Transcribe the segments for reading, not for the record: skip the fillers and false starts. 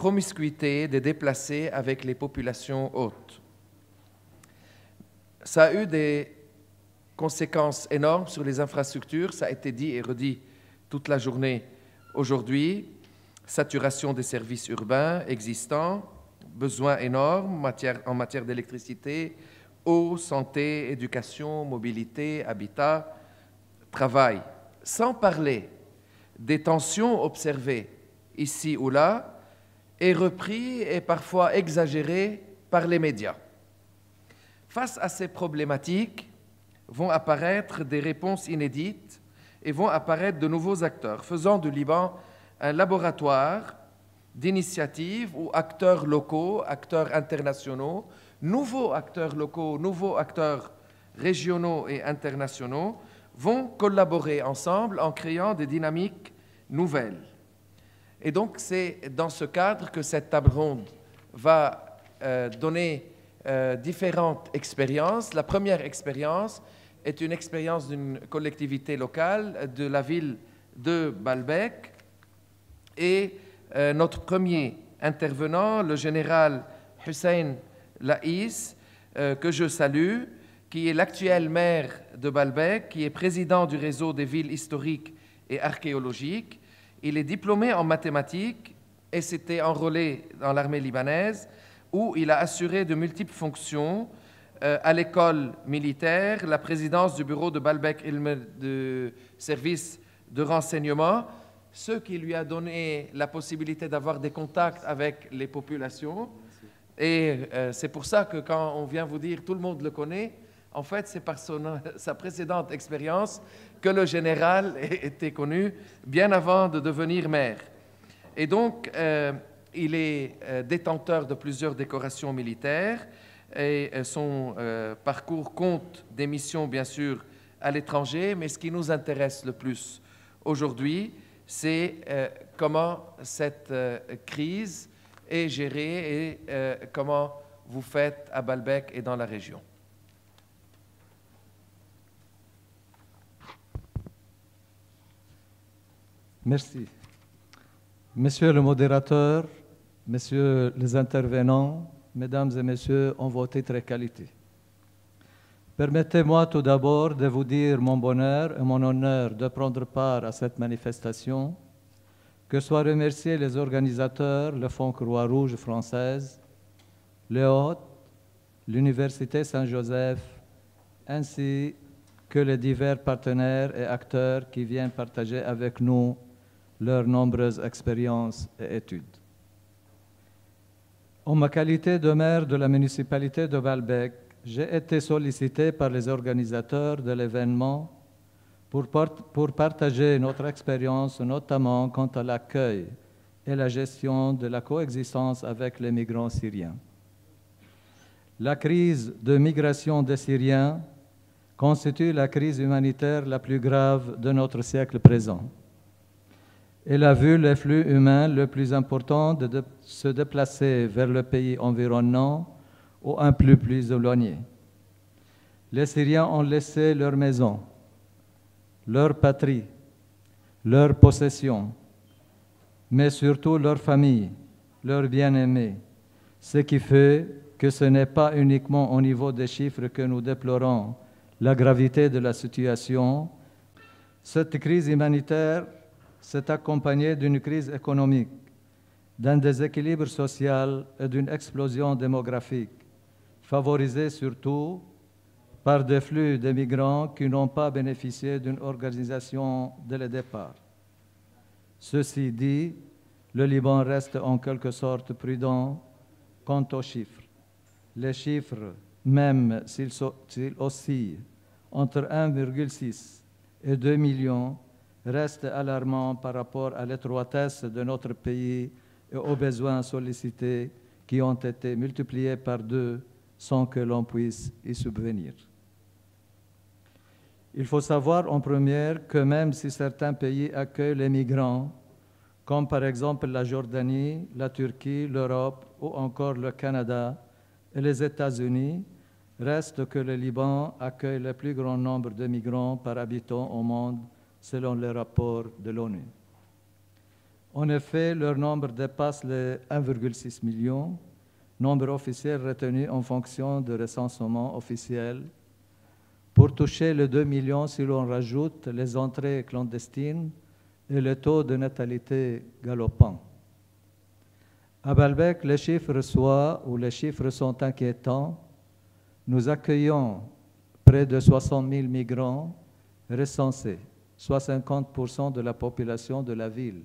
promiscuité des déplacés avec les populations hôtes. Ça a eu des conséquences énormes sur les infrastructures, ça a été dit et redit toute la journée aujourd'hui. Saturation des services urbains existants, besoins énormes en matière d'électricité, eau, santé, éducation, mobilité, habitat, travail. Sans parler des tensions observées ici ou là et repris et parfois exagérées par les médias. Face à ces problématiques vont apparaître des réponses inédites et vont apparaître de nouveaux acteurs, faisant du Liban un laboratoire d'initiatives où acteurs locaux, acteurs internationaux, nouveaux acteurs locaux, nouveaux acteurs régionaux et internationaux vont collaborer ensemble en créant des dynamiques nouvelles. Et donc c'est dans ce cadre que cette table ronde va donner différentes expériences. La première expérience est une expérience d'une collectivité locale de la ville de Baalbek. Et notre premier intervenant, le général Hussein Laïs, que je salue, qui est l'actuel maire de Baalbek, qui est président du réseau des villes historiques et archéologiques. Il est diplômé en mathématiques et s'était enrôlé dans l'armée libanaise, où il a assuré de multiples fonctions à l'école militaire, la présidence du bureau de Baalbek de service de renseignement, ce qui lui a donné la possibilité d'avoir des contacts avec les populations. Et c'est pour ça que quand on vient vous dire tout le monde le connaît, en fait c'est par sa précédente expérience que le général était connu bien avant de devenir maire. Et donc il est détenteur de plusieurs décorations militaires et son parcours compte des missions bien sûr à l'étranger, mais ce qui nous intéresse le plus aujourd'hui, c'est comment cette crise est gérée et comment vous faites à Baalbek et dans la région. Merci. Monsieur le modérateur, messieurs les intervenants, mesdames et messieurs en vos titres et qualités. Permettez-moi tout d'abord de vous dire mon bonheur et mon honneur de prendre part à cette manifestation, que soient remerciés les organisateurs, le Fonds Croix-Rouge française, le Hôte, l'Université Saint-Joseph, ainsi que les divers partenaires et acteurs qui viennent partager avec nous leurs nombreuses expériences et études. En ma qualité de maire de la municipalité de Baalbek, j'ai été sollicité par les organisateurs de l'événement pour partager notre expérience, notamment quant à l'accueil et la gestion de la coexistence avec les migrants syriens. La crise de migration des Syriens constitue la crise humanitaire la plus grave de notre siècle présent. Elle a vu les flux humains le plus important de se déplacer vers le pays environnant ou un peu plus éloigné. Les Syriens ont laissé leur maison, leur patrie, leurs possessions, mais surtout leur famille, leurs bien-aimés, ce qui fait que ce n'est pas uniquement au niveau des chiffres que nous déplorons la gravité de la situation. Cette crise humanitaire s'est accompagnée d'une crise économique, d'un déséquilibre social et d'une explosion démographique, favorisée surtout par des flux de migrants qui n'ont pas bénéficié d'une organisation dès le départ. Ceci dit, le Liban reste en quelque sorte prudent quant aux chiffres. Les chiffres, même s'ils oscillent entre 1,6 et 2 millions, restent alarmants par rapport à l'étroitesse de notre pays et aux besoins sollicités qui ont été multipliés par 2 sans que l'on puisse y subvenir. Il faut savoir en première que même si certains pays accueillent les migrants, comme par exemple la Jordanie, la Turquie, l'Europe ou encore le Canada et les États-Unis, reste que le Liban accueille le plus grand nombre de migrants par habitant au monde selon les rapports de l'ONU. En effet, leur nombre dépasse les 1,6 million, nombre officiel retenu en fonction du recensement officiel. Pour toucher les 2 millions, si l'on rajoute les entrées clandestines et le taux de natalité galopant. À Baalbek, les chiffres sont inquiétants. Nous accueillons près de 60 000 migrants recensés, soit 50% de la population de la ville,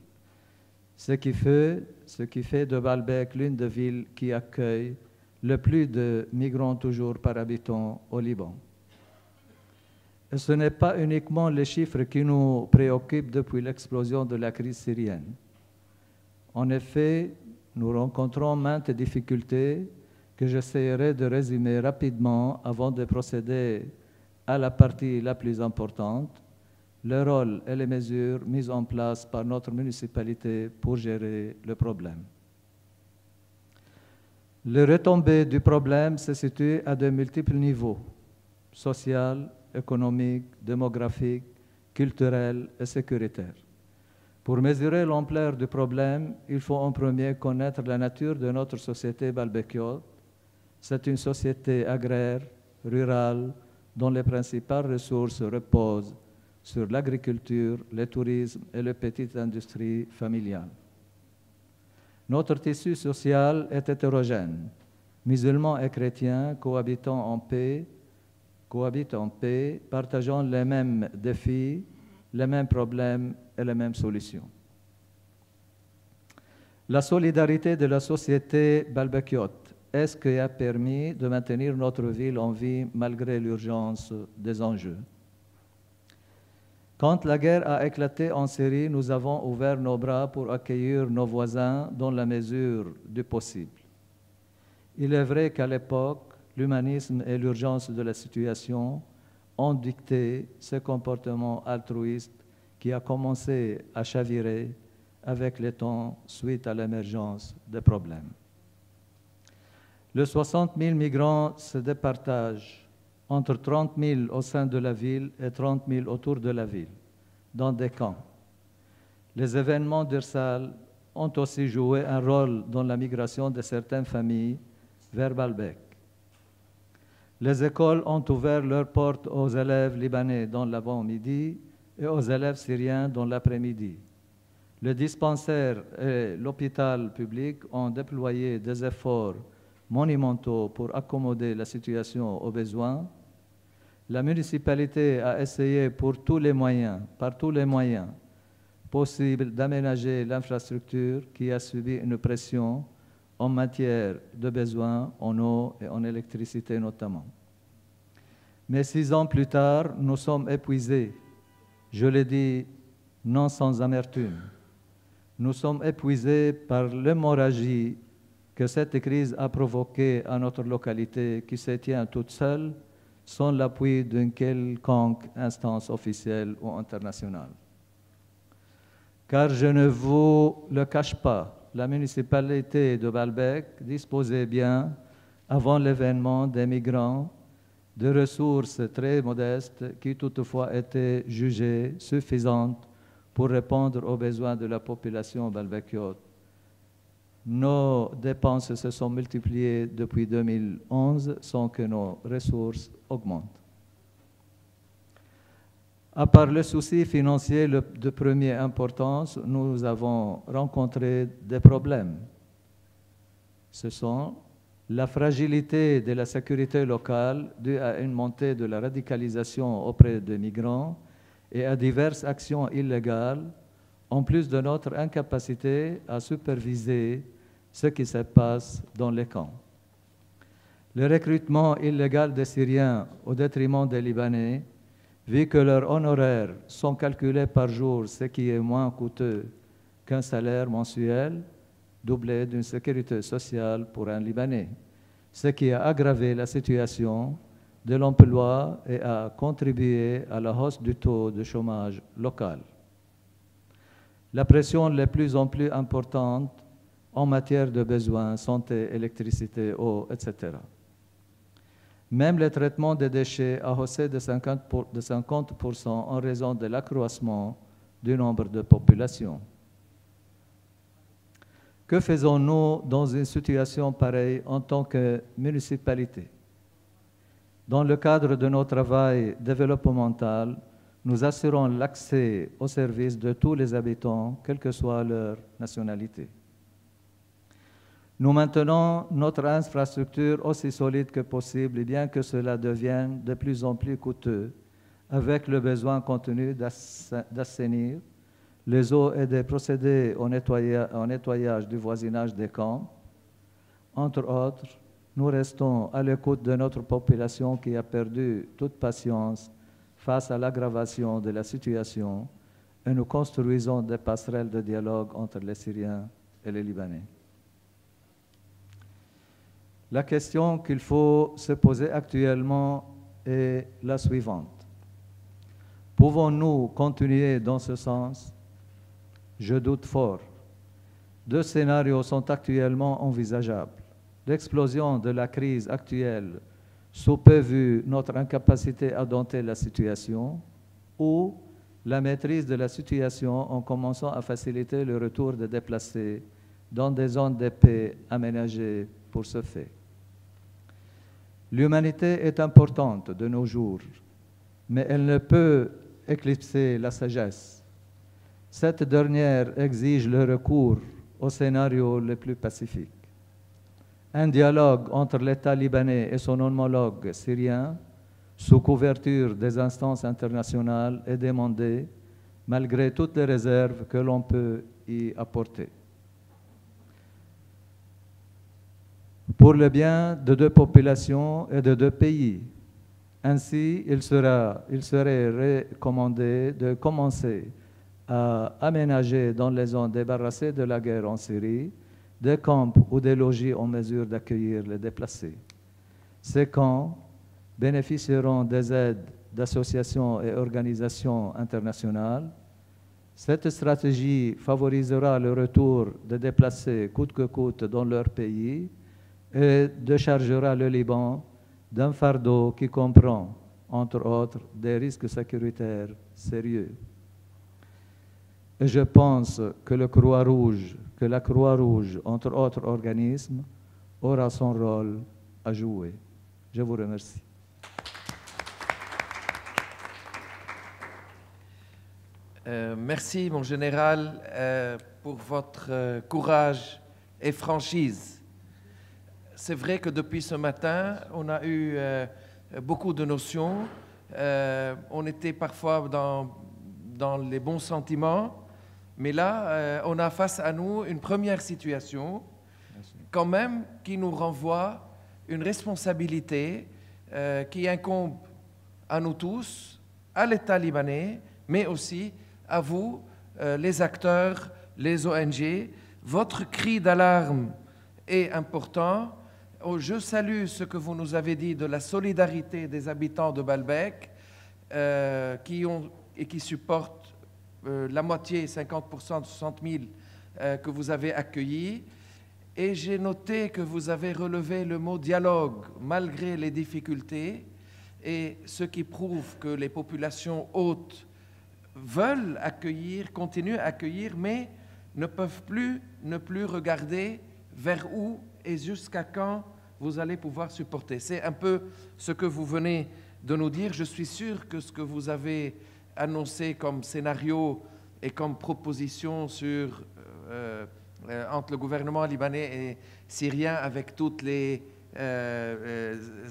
ce qui fait de Baalbek l'une des villes qui accueille le plus de migrants toujours par habitant au Liban. Et ce n'est pas uniquement les chiffres qui nous préoccupent depuis l'explosion de la crise syrienne. En effet, nous rencontrons maintes difficultés que j'essaierai de résumer rapidement avant de procéder à la partie la plus importante, le rôle et les mesures mises en place par notre municipalité pour gérer le problème. Les retombées du problème se situent à de multiples niveaux, social, économique, démographique, culturel et sécuritaire. Pour mesurer l'ampleur du problème, il faut en premier connaître la nature de notre société baalbekiote. C'est une société agraire, rurale, dont les principales ressources reposent sur l'agriculture, le tourisme et la petite industrie familiale. Notre tissu social est hétérogène. Musulmans et chrétiens cohabitent en paix, partageant les mêmes défis, les mêmes problèmes et les mêmes solutions. La solidarité de la société baalbekiote est ce qui a permis de maintenir notre ville en vie malgré l'urgence des enjeux. Quand la guerre a éclaté en Syrie, nous avons ouvert nos bras pour accueillir nos voisins dans la mesure du possible. Il est vrai qu'à l'époque, l'humanisme et l'urgence de la situation ont dicté ce comportement altruiste qui a commencé à chavirer avec le temps suite à l'émergence des problèmes. Les 60 000 migrants se départagent entre 30 000 au sein de la ville et 30 000 autour de la ville, dans des camps. Les événements d'Irsal ont aussi joué un rôle dans la migration de certaines familles vers Baalbek. Les écoles ont ouvert leurs portes aux élèves libanais dans l'avant-midi et aux élèves syriens dans l'après-midi. Le dispensaire et l'hôpital public ont déployé des efforts monumentaux pour accommoder la situation aux besoins. La municipalité a essayé par tous les moyens possibles d'aménager l'infrastructure qui a subi une pression en matière de besoins en eau et en électricité notamment. Mais 6 ans plus tard, nous sommes épuisés. Je le dis non sans amertume. Nous sommes épuisés par l'hémorragie que cette crise a provoquée à notre localité qui se tient toute seule sans l'appui d'une quelconque instance officielle ou internationale. Car je ne vous le cache pas, la municipalité de Baalbek disposait bien, avant l'événement des migrants, de ressources très modestes qui toutefois étaient jugées suffisantes pour répondre aux besoins de la population baalbekiote. Nos dépenses se sont multipliées depuis 2011 sans que nos ressources augmentent. À part le souci financier de première importance, nous avons rencontré des problèmes. Ce sont la fragilité de la sécurité locale due à une montée de la radicalisation auprès des migrants et à diverses actions illégales, en plus de notre incapacité à superviser ce qui se passe dans les camps. Le recrutement illégal des Syriens au détriment des Libanais, vu que leurs honoraires sont calculés par jour, ce qui est moins coûteux qu'un salaire mensuel, doublé d'une sécurité sociale pour un Libanais, ce qui a aggravé la situation de l'emploi et a contribué à la hausse du taux de chômage local. La pression la plus en plus importante en matière de besoins, santé, électricité, eau, etc. Même le traitement des déchets a haussé de 50% en raison de l'accroissement du nombre de population. Que faisons-nous dans une situation pareille en tant que municipalité? Dans le cadre de notre travail développemental, nous assurons l'accès aux services de tous les habitants, quelle que soit leur nationalité. Nous maintenons notre infrastructure aussi solide que possible, et bien que cela devienne de plus en plus coûteux, avec le besoin continu d'assainir les eaux et de procéder au nettoyage du voisinage des camps. Entre autres, nous restons à l'écoute de notre population qui a perdu toute patience face à l'aggravation de la situation et nous construisons des passerelles de dialogue entre les Syriens et les Libanais. La question qu'il faut se poser actuellement est la suivante. Pouvons-nous continuer dans ce sens? Je doute fort. Deux scénarios sont actuellement envisageables. L'explosion de la crise actuelle sous peu vu notre incapacité à dompter la situation, ou la maîtrise de la situation en commençant à faciliter le retour des déplacés dans des zones de paix aménagées pour ce fait. L'humanité est importante de nos jours, mais elle ne peut éclipser la sagesse. Cette dernière exige le recours au scénario le plus pacifique. Un dialogue entre l'État libanais et son homologue syrien, sous couverture des instances internationales, est demandé, malgré toutes les réserves que l'on peut y apporter. Pour le bien de deux populations et de deux pays. Ainsi, il serait recommandé de commencer à aménager dans les zones débarrassées de la guerre en Syrie des camps ou des logis en mesure d'accueillir les déplacés. Ces camps bénéficieront des aides d'associations et organisations internationales. Cette stratégie favorisera le retour des déplacés coûte que coûte dans leur pays et déchargera le Liban d'un fardeau qui comprend, entre autres, des risques sécuritaires sérieux. Et je pense que la Croix-Rouge, entre autres organismes, aura son rôle à jouer. Je vous remercie. Merci, mon général, pour votre courage et franchise. C'est vrai que depuis ce matin, on a eu beaucoup de notions. On était parfois dans les bons sentiments, mais là, on a face à nous une première situation, quand même, qui nous renvoie une responsabilité qui incombe à nous tous, à l'État libanais, mais aussi à vous, les acteurs, les ONG. Votre cri d'alarme est important. Je salue ce que vous nous avez dit de la solidarité des habitants de Baalbek qui supportent la moitié, 50% de 60 000 que vous avez accueillis. Et j'ai noté que vous avez relevé le mot dialogue malgré les difficultés, et ce qui prouve que les populations hôtes veulent accueillir, continuent à accueillir, mais ne peuvent plus ne plus regarder vers où et jusqu'à quand vous allez pouvoir supporter. C'est un peu ce que vous venez de nous dire. Je suis sûr que ce que vous avez annoncé comme scénario et comme proposition sur, entre le gouvernement libanais et syrien, avec toutes les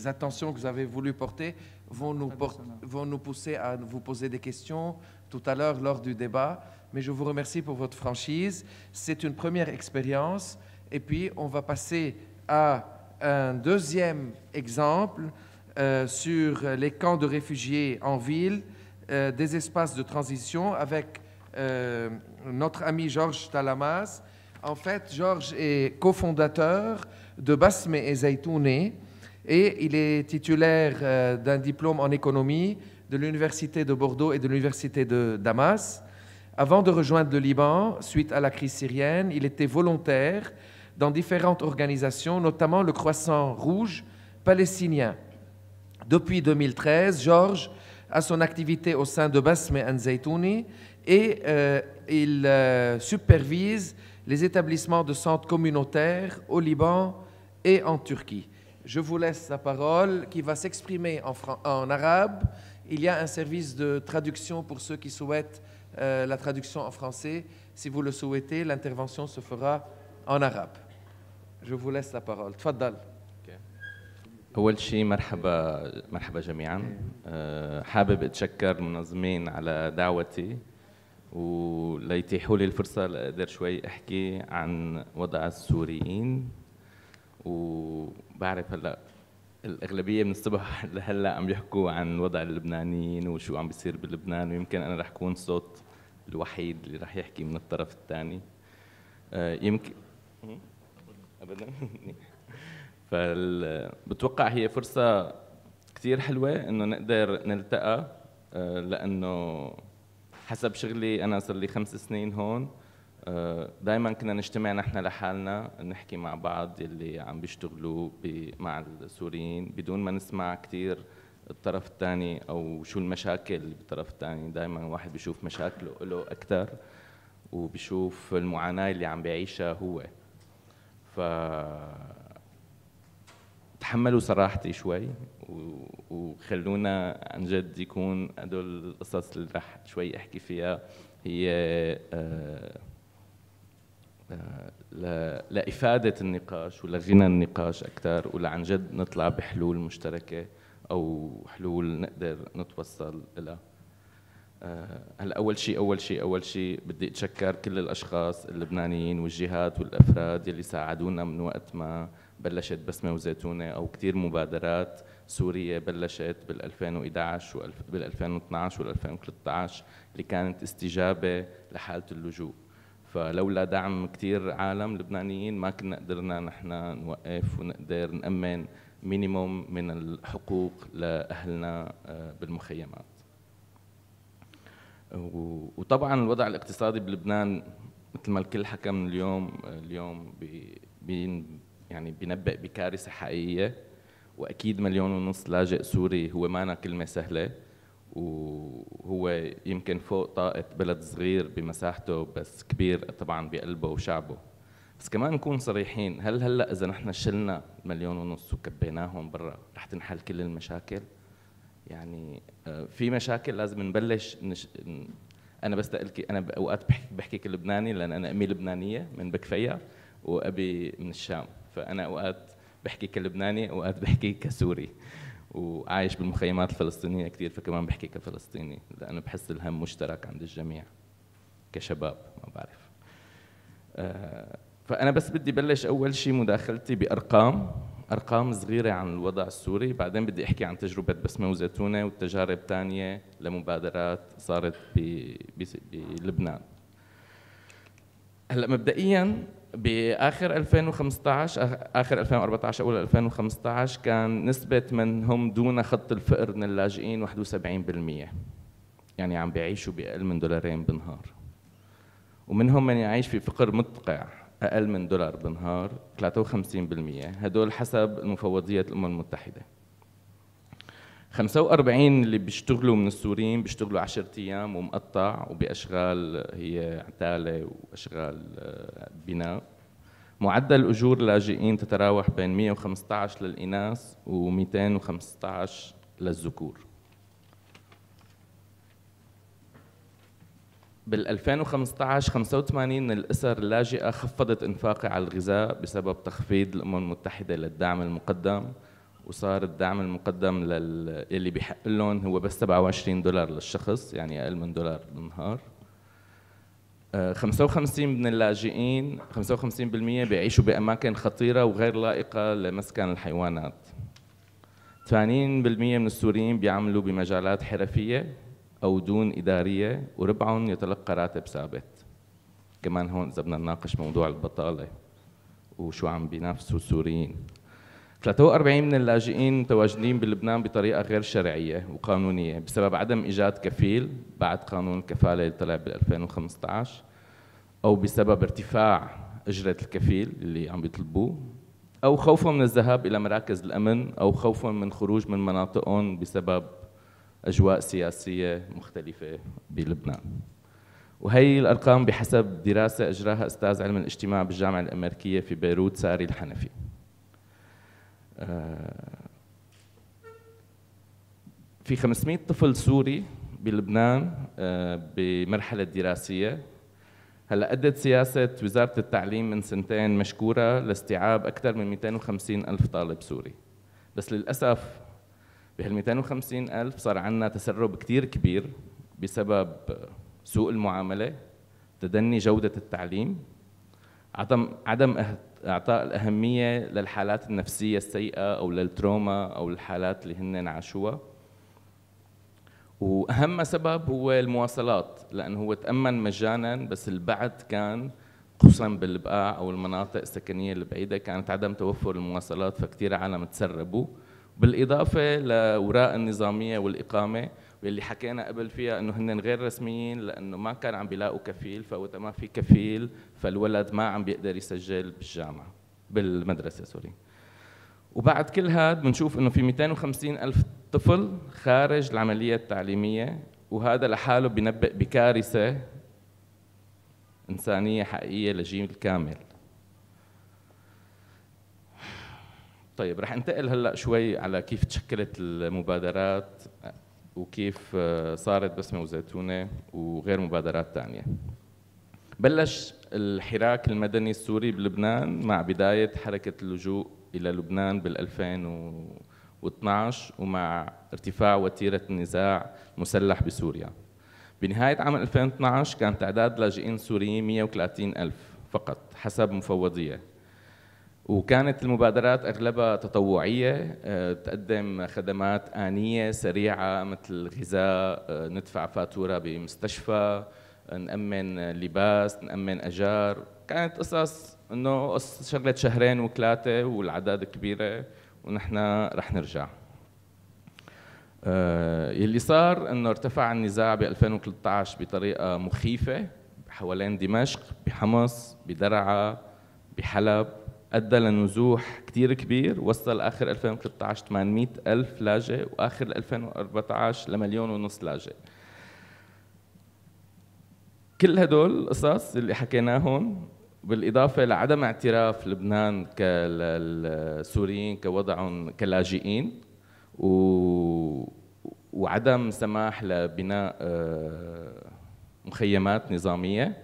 attentions que vous avez voulu porter, vont nous pousser à vous poser des questions tout à l'heure lors du débat. Mais je vous remercie pour votre franchise. C'est une première expérience. Et puis, on va passer à un deuxième exemple sur les camps de réfugiés en ville, des espaces de transition avec notre ami Georges Talamas. En fait, Georges est cofondateur de Basme et Zaytouni et il est titulaire d'un diplôme en économie de l'Université de Bordeaux et de l'Université de Damas. Avant de rejoindre le Liban, suite à la crise syrienne, il était volontaire dans différentes organisations, notamment le Croissant Rouge palestinien. Depuis 2013, Georges a son activité au sein de Basme et Zaytouni et il supervise les établissements de santé communautaires au Liban et en Turquie. Je vous laisse la parole qui va s'exprimer en arabe. Il y a un service de traduction pour ceux qui souhaitent la traduction en français. Si vous le souhaitez, l'intervention se fera en arabe. Je vous laisse la parole. تفضل. أول شيء مرحبا جميعا. حابب أتشكر المنظمين على دعوتي وليتيحوا لي الفرصة لأقدر شوي أحكي عن وضع السوريين. وبعرف هلا الأغلبية من الصبح لهلا عم يحكوا عن وضع اللبنانيين وشو عم بيصير بلبنان، ويمكن أنا رح أكون صوت الوحيد اللي رح يحكي من الطرف الثاني. يمكن أبدا. فبتوقع هي فرصة كتير حلوة إنه نقدر نلتقى، لأنه حسب شغلي أنا صار لي 5 سنين هون. دائما كنا نجتمع نحن لحالنا نحكي مع بعض اللي عم بيشتغلوا مع السوريين بدون ما نسمع كتير الطرف الثاني أو شو المشاكل بالطرف الثاني. دائما واحد بيشوف مشاكله له أكثر وبيشوف المعاناة اللي عم بيعيشها هو. ف تحملوا صراحتي شوي وخلونا عن جد يكون هدول القصص اللي رح شوي احكي فيها هي لإفادة النقاش ولغنى النقاش أكثر، ولعن جد نطلع بحلول مشتركة أو حلول نقدر نتوصل لها. هلا أول شيء بدي أتشكر كل الأشخاص اللبنانيين والجهات والأفراد يلي ساعدونا من وقت ما بلشت بسمة وزيتونة، أو كتير مبادرات سورية بلشت بال2011 وبال2012 وال2013 اللي كانت استجابة لحالة اللجوء. فلولا دعم كتير عالم لبنانيين ما كنا قدرنا نحن نوقف ونقدر نأمن مينيموم من الحقوق لأهلنا بالمخيمات. وطبعا الوضع الاقتصادي بلبنان مثل ما الكل حكى من اليوم يعني بينبئ بكارثة حقيقية، وأكيد 1.5 مليون لاجئ سوري هو مانا كلمة سهلة، وهو يمكن فوق طاقة بلد صغير بمساحته بس كبير طبعا بقلبه وشعبه. بس كمان نكون صريحين، هل هلا إذا نحن شلنا 1.5 مليون وكبيناهم برا رح تنحل كل المشاكل؟ يعني في مشاكل لازم نبلش أنا بستقلك، أنا أوقات بحكي كلبناني لأن أنا أمي لبنانية من بكفية وأبي من الشام، فأنا أوقات بحكي كلبناني أوقات بحكي كسوري، وعايش بالمخيمات الفلسطينية كثير فكمان بحكي كفلسطيني، لأنه بحس الهم مشترك عند الجميع كشباب ما بعرف. فأنا بس بدي بلش أول شيء مداخلتي بأرقام صغيرة عن الوضع السوري، بعدين بدي أحكي عن تجربة بسمة وزيتونة والتجارب تانية لمبادرات صارت بلبنان. هلا مبدئياً بآخر 2015 آخر 2014 أول 2015 كان نسبة من هم دون خط الفقر من اللاجئين 71%، يعني عم بيعيشوا بأقل من $2 بالنهار، ومنهم من يعيش في فقر مدقع أقل من $1 بالنهار 53%. هدول حسب المفوضية الأمم المتحدة. 45 اللي بيشتغلوا من السوريين بيشتغلوا 10 أيام ومقطع وبأشغال هي عتالة وأشغال بناء. معدل أجور اللاجئين تتراوح بين 115 للإناث و215 للذكور. بال2015 85 من الأسر اللاجئة خفضت إنفاقها على الغذاء بسبب تخفيض الأمم المتحدة للدعم المقدم، وصار الدعم المقدم اللي بيحق لهم هو بس $27 للشخص، يعني أقل من $1 بالنهار. 55 من اللاجئين 55% بيعيشوا بأماكن خطيرة وغير لائقة لمسكن الحيوانات. 80% من السوريين بيعملوا بمجالات حرفية أو دون إدارية، وربعهم يتلقى راتب ثابت. كمان هون إذا بدنا نناقش موضوع البطالة وشو عم بينافسوا السوريين. 43 من اللاجئين متواجدين بلبنان بطريقة غير شرعية وقانونية بسبب عدم إيجاد كفيل بعد قانون الكفالة اللي طلع بال2015، أو بسبب ارتفاع أجرة الكفيل اللي عم بيطلبوه، أو خوفهم من الذهاب إلى مراكز الأمن، أو خوفهم من خروج من مناطقهم بسبب أجواء سياسية مختلفة بلبنان. وهي الأرقام بحسب دراسة أجراها أستاذ علم الاجتماع بالجامعة الأمريكية في بيروت ساري الحنفي. في 500 طفل سوري بلبنان بمرحلة دراسية. هلا أدت سياسة وزارة التعليم من سنتين مشكورة لاستيعاب أكثر من 250 ألف طالب سوري، بس للأسف بهال 250 ألف صار عندنا تسرب كتير كبير بسبب سوء المعاملة، تدني جودة التعليم، عدم إعطاء الأهمية للحالات النفسية السيئة أو للتروما أو الحالات اللي هن عاشوها. وأهم سبب هو المواصلات، لأنه هو تأمن مجانا بس البعد كان خصوصا بالبقاع أو المناطق السكنية البعيدة كانت عدم توفر المواصلات، فكتير عالم تسربوا، بالإضافة لأوراق النظامية والإقامة واللي حكينا قبل فيها انه هن غير رسميين لانه ما كان عم بيلاقوا كفيل، فوقت ما في كفيل فالولد ما عم بيقدر يسجل بالجامعه بالمدرسه سوري. وبعد كل هذا بنشوف انه في 250 ألف طفل خارج العمليه التعليميه، وهذا لحاله بينبئ بكارثه انسانيه حقيقيه لجيل كامل. طيب رح انتقل هلا شوي على كيف تشكلت المبادرات وكيف صارت بسمة وزيتونة وغير مبادرات ثانية. بلش الحراك المدني السوري بلبنان مع بداية حركة اللجوء إلى لبنان بال2012 ومع ارتفاع وتيرة النزاع المسلح بسوريا. بنهاية عام 2012 كان تعداد لاجئين سوريين 130 ألف فقط حسب مفوضية، وكانت المبادرات أغلبها تطوعية، تقدم خدمات آنية سريعة مثل غذاء، ندفع فاتورة بمستشفى، نأمن لباس، نأمن أجار. كانت قصص إنه شغلة شهرين وثلاثة والأعداد كبيرة ونحن رح نرجع. يلي صار إنه ارتفع النزاع ب 2013 بطريقة مخيفة حوالين دمشق، بحمص، بدرعا، بحلب، أدى لنزوح كتير كبير وصل آخر 2013 800 ألف لاجئ، وآخر 2014 لمليون ونص لاجئ. كل هدول القصص اللي حكيناهم بالإضافة لعدم اعتراف لبنان كالسوريين كوضعهم كلاجئين وعدم سماح لبناء مخيمات نظامية،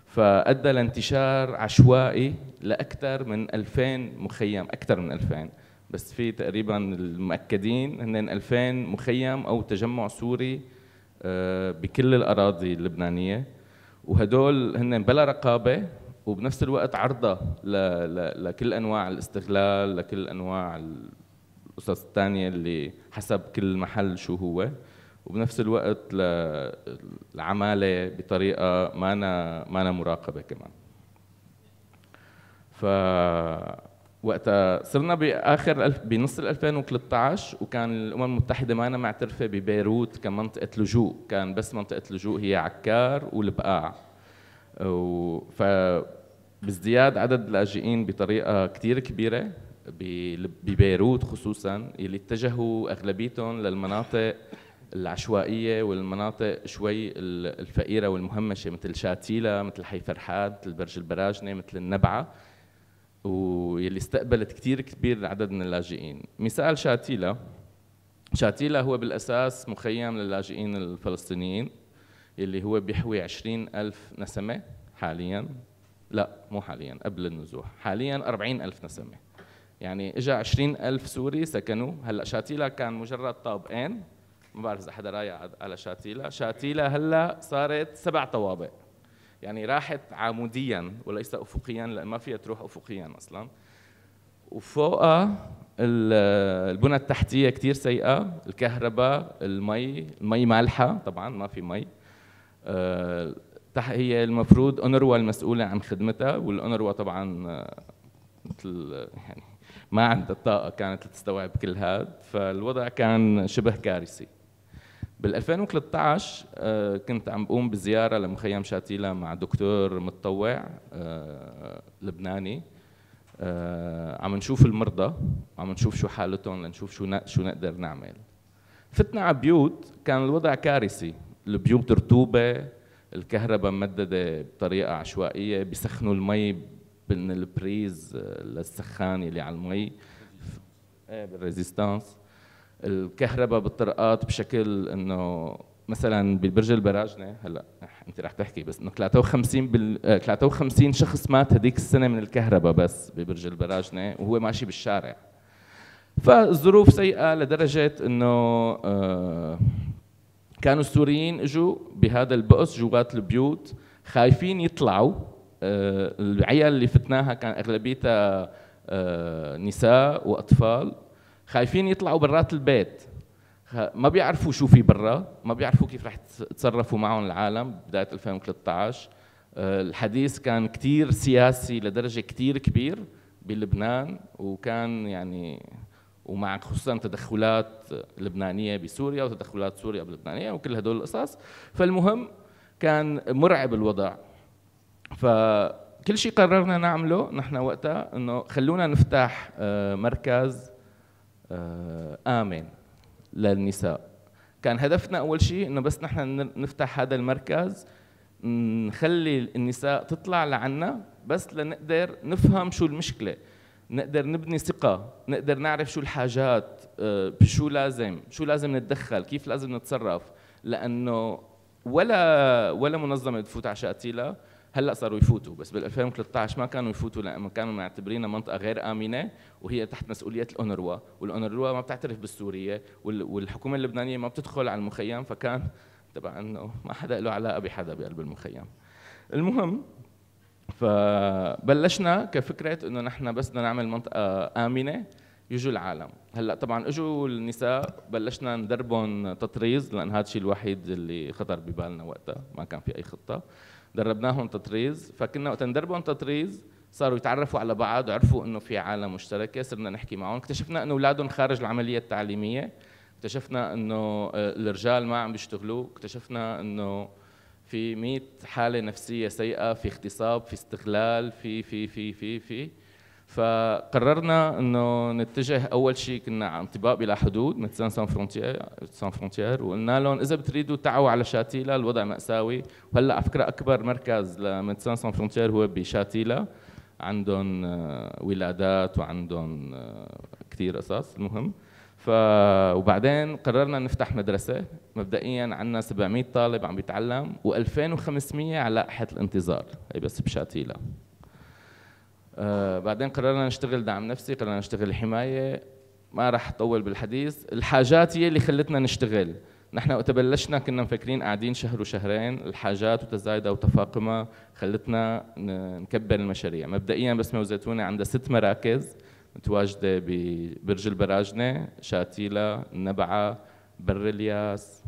فأدى لانتشار عشوائي لأكثر من 2000 مخيم، أكثر من 2000، بس في تقريباً المؤكدين هن 2000 مخيم أو تجمع سوري بكل الأراضي اللبنانية، وهدول هن بلا رقابة وبنفس الوقت عرضة لكل أنواع الاستغلال، لكل أنواع القصص الثانية اللي حسب كل محل شو هو، وبنفس الوقت العمالة بطريقة ما مراقبة كمان. وقتها صرنا بنص 2013 وكان الأمم المتحدة ما معترفة ببيروت كمنطقة لجوء، كان بس منطقة لجوء هي عكار والبقاع. فبازدياد عدد اللاجئين بطريقة كتير كبيرة ببيروت خصوصاً، اللي اتجهوا أغلبيتهم للمناطق العشوائية والمناطق شوي الفقيرة والمهمشة مثل شاتيلا، مثل حي فرحات، مثل برج البراجنة، مثل النبعة، واللي استقبلت كتير كبير عدد من اللاجئين. مثال شاتيلا هو بالأساس مخيم للاجئين الفلسطينيين اللي هو بيحوي 20,000 نسمة حالياً، لا مو حالياً قبل النزوح، حالياً 40,000 نسمة، يعني اجى 20,000 سوري سكنوا. هلا شاتيلا كان مجرد طابقين، ما بعرف اذا حدا رايح على شاتيلا هلا صارت 7 طوابق، يعني راحت عموديا وليس افقيا لان ما فيها تروح افقيا اصلا، وفوقها البنى التحتيه كثير سيئه، الكهرباء، المي مالحه طبعا ما في مي. هي المفروض اونروا المسؤوله عن خدمتها، والاونروا طبعا مثل يعني ما عندها الطاقه كانت تستوعب كل هذا، فالوضع كان شبه كارثي. بال 2013 كنت عم بقوم بزياره لمخيم شاتيلا مع دكتور متطوع لبناني، عم نشوف المرضى، عم نشوف شو حالتهم لنشوف شو نقدر نعمل. فتنا على بيوت كان الوضع كارثي، البيوت رطوبه، الكهرباء ممدده بطريقه عشوائيه، بيسخنوا المي من البريز للسخان اللي على المي بالريزيستانس. الكهرباء بالطرقات بشكل انه مثلا بالبرج البراجنه، هلا انت رح تحكي بس انه 53 شخص مات هذيك السنه من الكهرباء بس ببرج البراجنه وهو ماشي بالشارع. فالظروف سيئه لدرجه انه كانوا السوريين اجوا بهذا البؤس جوات البيوت خايفين يطلعوا. العيال اللي فتناها كان اغلبيتها نساء واطفال، خايفين يطلعوا برات البيت، ما بيعرفوا شو في برا، ما بيعرفوا كيف رح يتصرفوا معهم العالم بدايه 2013. الحديث كان كثير سياسي لدرجه كثير كبير بلبنان، وكان يعني ومع خصوصا تدخلات لبنانيه بسوريا وتدخلات سوريا بلبنانيه وكل هدول القصص. فالمهم كان مرعب الوضع. فكل شيء قررنا نعمله نحن وقتها انه خلونا نفتح مركز آمن للنساء. كان هدفنا أول شيء إنه بس نحن نفتح هذا المركز نخلي النساء تطلع لعنا بس لنقدر نفهم شو المشكلة، نقدر نبني ثقة، نقدر نعرف شو الحاجات، شو لازم نتدخل، كيف لازم نتصرف. لأنه ولا منظمة تفوت على شاتيلا، هلا صاروا يفوتوا بس بال 2013 ما كانوا يفوتوا لانه كانوا معتبرينها منطقه غير امنه وهي تحت مسؤوليه الاونروا، والاونروا ما بتعترف بالسوريه والحكومه اللبنانيه ما بتدخل على المخيم، فكان تبع انه ما حدا له علاقه بحدا بقلب المخيم. المهم فبلشنا كفكره انه نحن بس بدنا نعمل منطقه امنه يجوا العالم. هلا طبعا اجوا النساء بلشنا ندربهم تطريز لان هذا الشيء الوحيد اللي خطر ببالنا وقتها، ما كان في اي خطه. دربناهم تطريز، فكنا وقت ندربهم تطريز صاروا يتعرفوا على بعض وعرفوا انه في عالم مشتركه، صرنا نحكي معهم، اكتشفنا انه اولادهم خارج العمليه التعليميه، اكتشفنا انه الرجال ما عم بيشتغلوا، اكتشفنا انه في 100 حاله نفسيه سيئه، في اغتصاب، في استغلال، في فقررنا انه نتجه. اول شيء كنا عن انطباق بلا حدود ميدسان سان فرونتيير، وقلنا لهم اذا بتريدوا تعوا على شاتيلا، الوضع مأساوي. وهلا على فكره اكبر مركز لميدسان سان فرونتيير هو بشاتيلا، عندهم ولادات وعندهم كثير قصص. المهم وبعدين قررنا نفتح مدرسه. مبدئيا عندنا 700 طالب عم بيتعلم و2500 على لائحه الانتظار، هي بس بشاتيلا. بعدين قررنا نشتغل دعم نفسي، قررنا نشتغل حماية. ما راح أطول بالحديث. الحاجات هي اللي خلتنا نشتغل. نحن وقت بلشنا كنا مفكرين قاعدين شهر وشهرين، الحاجات وتزايدها وتفاقمها خلتنا نكبر المشاريع. مبدئيا بسمة وزيتونة عندها 6 مراكز متواجدة ببرج البراجنة، شاتيلا، النبعة، بر الياس،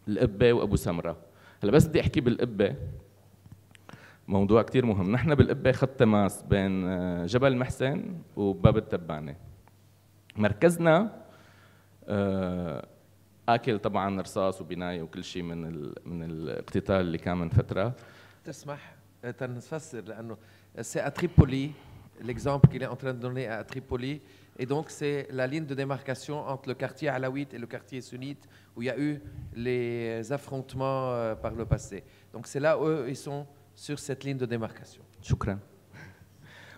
القبة وأبو سمرة. هلا بس بدي أحكي بالقبة، موضوع كتير مهم. نحن بالقبة خط تماس بين جبل محسن وباب التبانة. مركزنا آكل طبعا رصاص وبناية وكل شيء من الاقتتال اللي كان من فترة. تسمح تنفسر لأنه c'est à Tripoli, l'exemple qu'il est en train de donner à Tripoli, et donc c'est la ligne de démarcation entre le quartier alawite et le quartier sunnite où il y a eu les affrontements par le passé. Donc c'est là où ils sont sur cette ligne de démarcation. شكرا.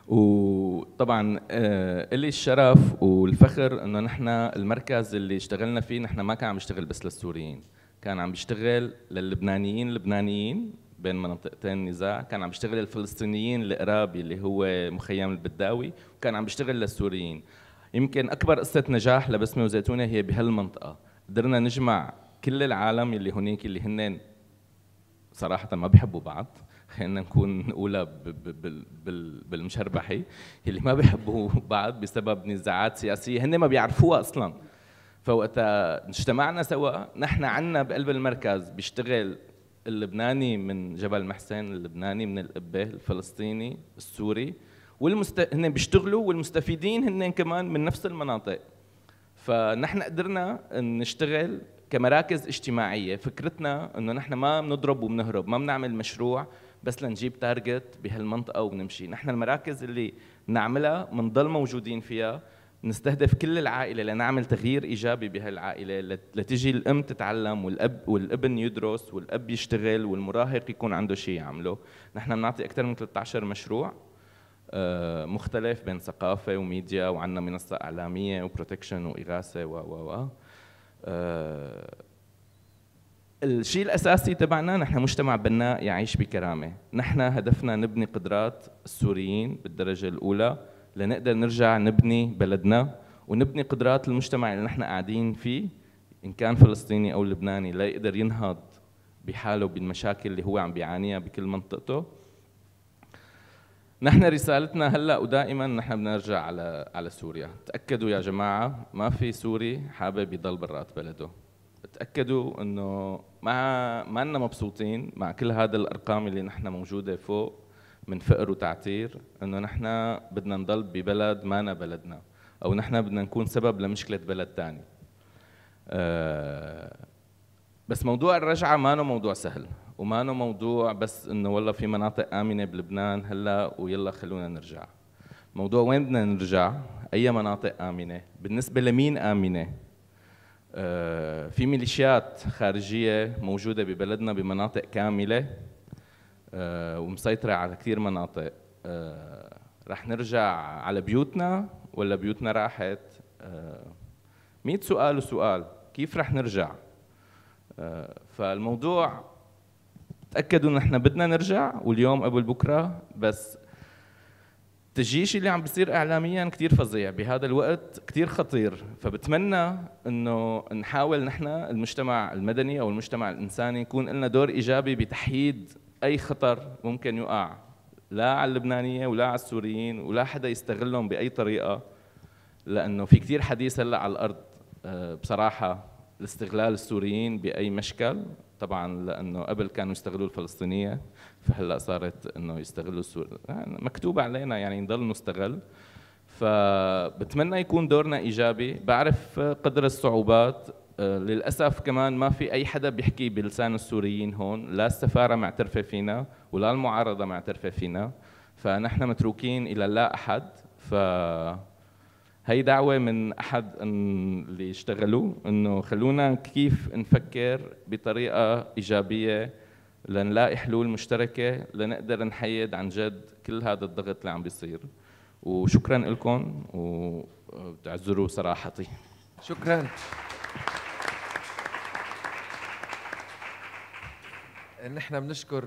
وطبعا إلي الشرف والفخر انه نحن المركز اللي اشتغلنا فيه نحن ما كان عم يشتغل بس للسوريين، كان عم يشتغل للبنانيين بين منطقتين نزاع، كان عم يشتغل للفلسطينيين القرابي اللي هو مخيم البداوي، وكان عم يشتغل للسوريين. يمكن اكبر قصه نجاح لبسمه وزيتونه هي بهالمنطقه، قدرنا نجمع كل العالم اللي هنيك اللي هن صراحه ما بيحبوا بعض، خلينا نكون نقولها بالمشربحي، اللي ما بيحبوا بعض بسبب نزاعات سياسيه هن ما بيعرفوها اصلا. فوقتها اجتمعنا سوا، نحن عنا بقلب المركز بيشتغل اللبناني من جبل محسن، اللبناني من القبه، الفلسطيني، السوري، هن بيشتغلوا والمستفيدين هن كمان من نفس المناطق. فنحن قدرنا نشتغل كمراكز اجتماعيه. فكرتنا انه نحن ما بنضرب وبنهرب، ما بنعمل مشروع بس لنجيب تارجت بهالمنطقه وبنمشي. نحن المراكز اللي نعملها بنضل موجودين فيها، نستهدف كل العائلة لنعمل تغيير إيجابي بهالعائلة، لتجي الأم تتعلم والابن يدرس والأب يشتغل والمراهق يكون عنده شيء يعمله. نحن بنعطي أكثر من 13 مشروع مختلف بين ثقافة وميديا، وعندنا منصة إعلامية وبروتكشن وإغاثة و الشيء الأساسي تبعنا نحن مجتمع بناء يعيش بكرامة. نحن هدفنا نبني قدرات السوريين بالدرجة الأولى لنقدر نرجع نبني بلدنا ونبني قدرات المجتمع اللي نحن قاعدين فيه إن كان فلسطيني أو لبناني لا يقدر ينهض بحاله بالمشاكل اللي هو عم بيعانيها بكل منطقته. نحن رسالتنا هلا ودائما نحن بنرجع على سوريا. تأكدوا يا جماعة ما في سوري حابب يضل برات بلده. تأكدوا انه ما لنا مبسوطين مع كل هذا الارقام اللي نحن موجودة فوق من فقر وتعتير، انه نحن بدنا نضل ببلد مانا بلدنا، او نحن بدنا نكون سبب لمشكلة بلد ثاني. بس موضوع الرجعة مانو موضوع سهل، ومانو موضوع بس انه والله في مناطق آمنة بلبنان هلا ويلا خلونا نرجع. موضوع وين بدنا نرجع، اي مناطق آمنة، بالنسبة لمين آمنة. في ميليشيات خارجية موجودة ببلدنا بمناطق كاملة ومسيطرة على كثير مناطق. رح نرجع على بيوتنا ولا بيوتنا راحت؟ 100 سؤال وسؤال، كيف رح نرجع؟ فالموضوع تأكدوا نحن بدنا نرجع واليوم قبل بكرة، بس التجيش اللي عم بيصير اعلاميا كثير فظيع بهذا الوقت، كثير خطير. فبتمنى انه نحاول نحن المجتمع المدني او المجتمع الانساني يكون لنا دور ايجابي بتحييد اي خطر ممكن يقع لا على اللبنانيه ولا على السوريين ولا حدا يستغلهم باي طريقه، لانه في كثير حديث هلا على الارض بصراحه لاستغلال السوريين باي مشكل. طبعا لانه قبل كانوا يستغلوا الفلسطينيه، فهلا صارت انه يستغلوا السوري، مكتوب علينا يعني نضل نستغل. فبتمنى يكون دورنا ايجابي. بعرف قدر الصعوبات، للاسف كمان ما في اي حدا بيحكي بلسان السوريين هون، لا السفاره معترفه فينا ولا المعارضه معترفه فينا، فنحن متروكين الى لا احد. هي دعوة من أحد اللي اشتغلوا إنه خلونا كيف نفكر بطريقة إيجابية لنلاقي حلول مشتركة لنقدر نحيد عن جد كل هذا الضغط اللي عم بيصير. وشكرا لكم وتعذروا صراحتي. شكرا. نحن بنشكر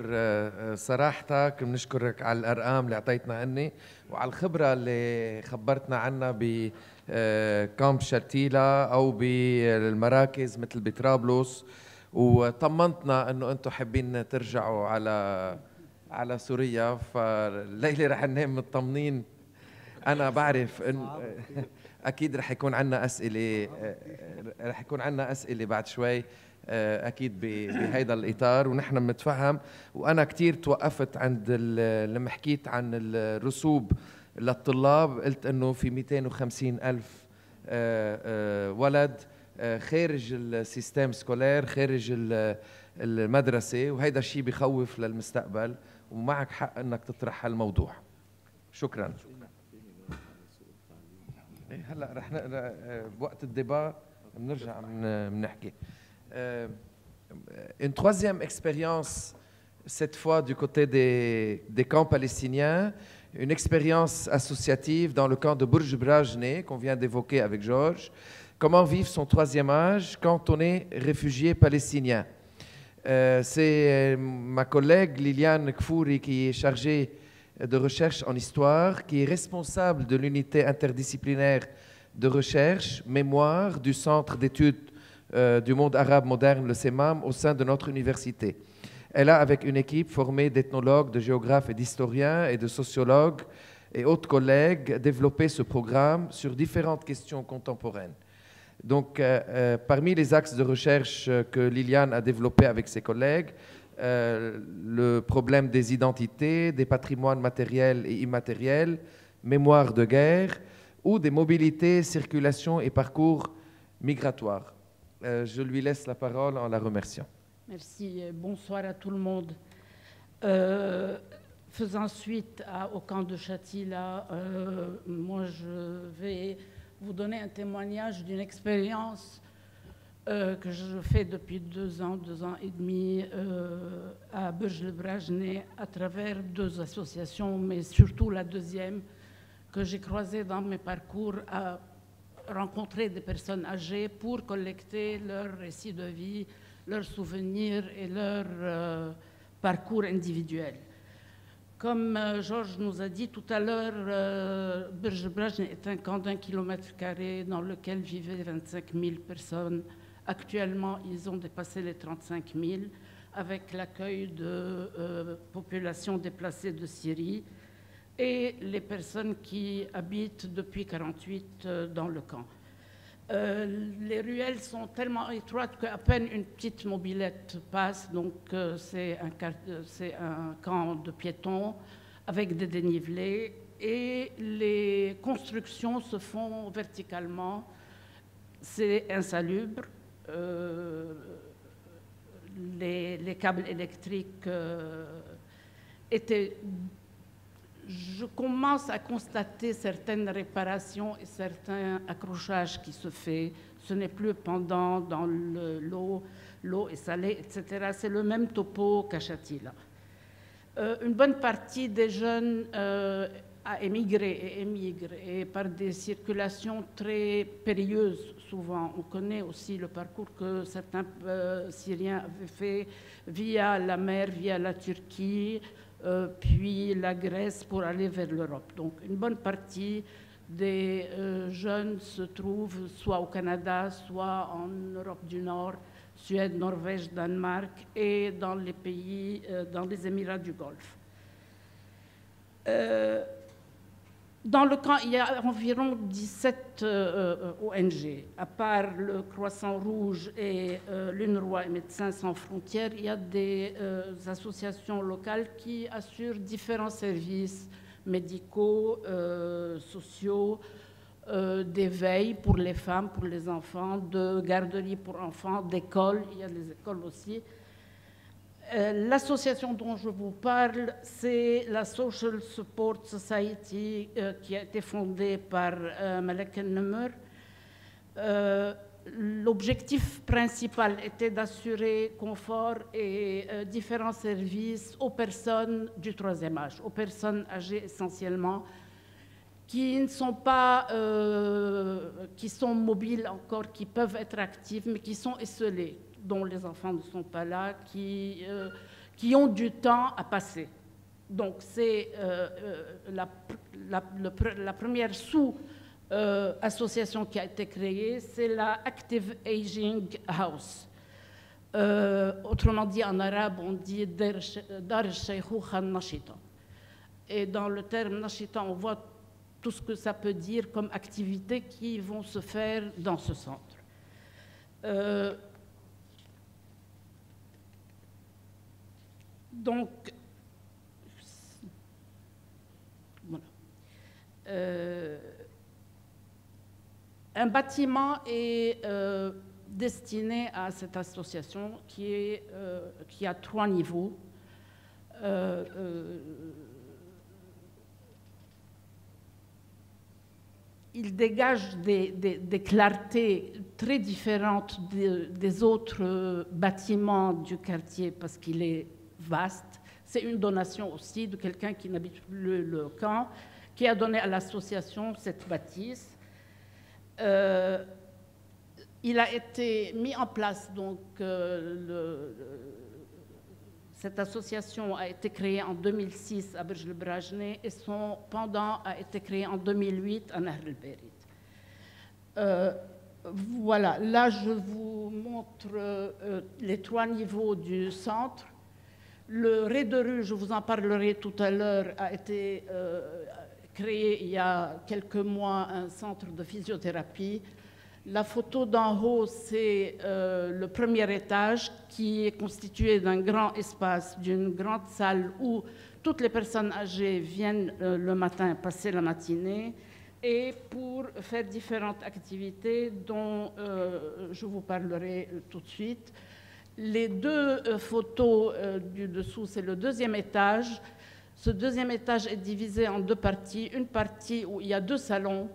صراحتك، بنشكرك على الارقام اللي اعطيتنا عني وعلى الخبره اللي خبرتنا عنها بكامب شتيلا او بالمراكز مثل بطرابلس، وطمنتنا انه انتم حابين ترجعوا على سوريا. فالليله رح ننام مطمنين. انا بعرف ان اكيد رح يكون عندنا اسئله بعد شوي اكيد بهيدا الاطار، ونحن بنتفهم. وانا كثير توقفت عند لما حكيت عن الرسوب للطلاب، قلت انه في 250 الف ولد خارج السيستم سكولير، خارج المدرسه، وهيدا الشيء بخوف للمستقبل، ومعك حق انك تطرح هالموضوع. شكرا. هلا رح بوقت الديبا بنرجع بنحكي. Une troisième expérience, cette fois du côté des camps palestiniens, une expérience associative dans le camp de Bourj Brajne qu'on vient d'évoquer avec Georges. Comment vivre son troisième âge quand on est réfugié palestinien. C'est ma collègue Liliane Kfouri qui est chargée de recherche en histoire, qui est responsable de l'unité interdisciplinaire de recherche, mémoire du Centre d'études du monde arabe moderne, le CEMAM, au sein de notre université. Elle a, avec une équipe formée d'ethnologues, de géographes et d'historiens et de sociologues et autres collègues, développé ce programme sur différentes questions contemporaines. Donc, parmi les axes de recherche que Liliane a développés avec ses collègues, le problème des identités, des patrimoines matériels et immatériels, mémoire de guerre, ou des mobilités, circulations et parcours migratoires. Je lui laisse la parole en la remerciant. Merci. Bonsoir à tout le monde. Faisant suite au camp de Shatila, moi je vais vous donner un témoignage d'une expérience que je fais depuis 2 ans et demi à Burj-le-Brajneh à travers 2 associations, mais surtout la deuxième que j'ai croisée dans mes parcours à rencontrer des personnes âgées pour collecter leurs récits de vie, leurs souvenirs et leurs parcours individuels. Comme Georges nous a dit tout à l'heure, Burj-le-Brajneh est un camp d'1 km² dans lequel vivaient 25 000 personnes. Actuellement, ils ont dépassé les 35 000 avec l'accueil de populations déplacées de Syrie et les personnes qui habitent depuis 1948 dans le camp. Les ruelles sont tellement étroites qu'à peine une petite mobilette passe, donc c'est un camp de piétons avec des dénivelés et les constructions se font verticalement. C'est insalubre. Les câbles électriques étaient... Je commence à constater certaines réparations et certains accrochages qui se font. Ce n'est plus pendant dans l'eau est salée, etc. C'est le même topo qu'à Shatila. Une bonne partie des jeunes a émigré et émigre, et par des circulations très périlleuses souvent. On connaît aussi le parcours que certains Syriens avaient fait via la mer, via la Turquie, puis la Grèce pour aller vers l'Europe. Donc une bonne partie des jeunes se trouvent soit au Canada, soit en Europe du Nord, Suède, Norvège, Danemark et dans les pays, dans les Émirats du Golfe. Dans le camp, il y a environ 17 ONG. À part le Croissant Rouge et l'UNRWA et Médecins sans frontières, il y a des associations locales qui assurent différents services médicaux, sociaux, d'éveil pour les femmes, pour les enfants, de garderie pour enfants, d'écoles, il y a des écoles aussi. L'association dont je vous parle, c'est la Social Support Society qui a été fondée par Malek El-Nemr. L'objectif principal était d'assurer confort et différents services aux personnes du 3e âge, aux personnes âgées essentiellement, qui ne sont pas, qui sont mobiles encore, qui peuvent être actives, mais qui sont esselées, dont les enfants ne sont pas là, qui ont du temps à passer. Donc c'est la première sous-association qui a été créée, c'est la Active Aging House. Autrement dit, en arabe, on dit Dar al-Shaykhoukha al-Nashita. Et dans le terme Nashita, on voit tout ce que ça peut dire comme activités qui vont se faire dans ce centre. Donc, voilà. Un bâtiment est destiné à cette association qui a 3 niveaux. Il dégage des clartés très différentes des autres bâtiments du quartier parce qu'il est vaste. C'est une donation aussi de quelqu'un qui n'habite plus le camp, qui a donné à l'association cette bâtisse. Il a été mis en place, donc cette association a été créée en 2006 à Burj-le-Brajneh et son pendant a été créé en 2008 à Nahr el-Berit. Voilà, là je vous montre les 3 niveaux du centre. Le Rez de Rue, je vous en parlerai tout à l'heure, a été créé il y a quelques mois un centre de physiothérapie. La photo d'en haut, c'est le premier étage qui est constitué d'un grand espace, d'une grande salle où toutes les personnes âgées viennent le matin passer la matinée et pour faire différentes activités dont je vous parlerai tout de suite. Les 2 photos du dessous, c'est le 2e étage. Ce 2e étage est divisé en 2 parties. Une partie où il y a 2 salons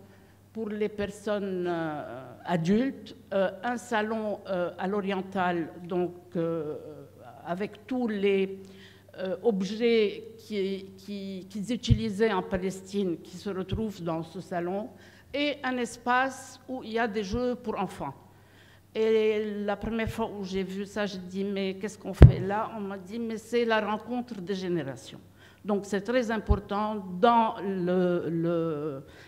pour les personnes adultes, un salon à l'oriental, donc avec tous les objets qu'ils utilisaient en Palestine qui se retrouvent dans ce salon, et un espace où il y a des jeux pour enfants. Et la première fois où j'ai vu ça, j'ai dit, mais qu'est-ce qu'on fait là? On m'a dit, mais c'est la rencontre des générations. Donc c'est très important dans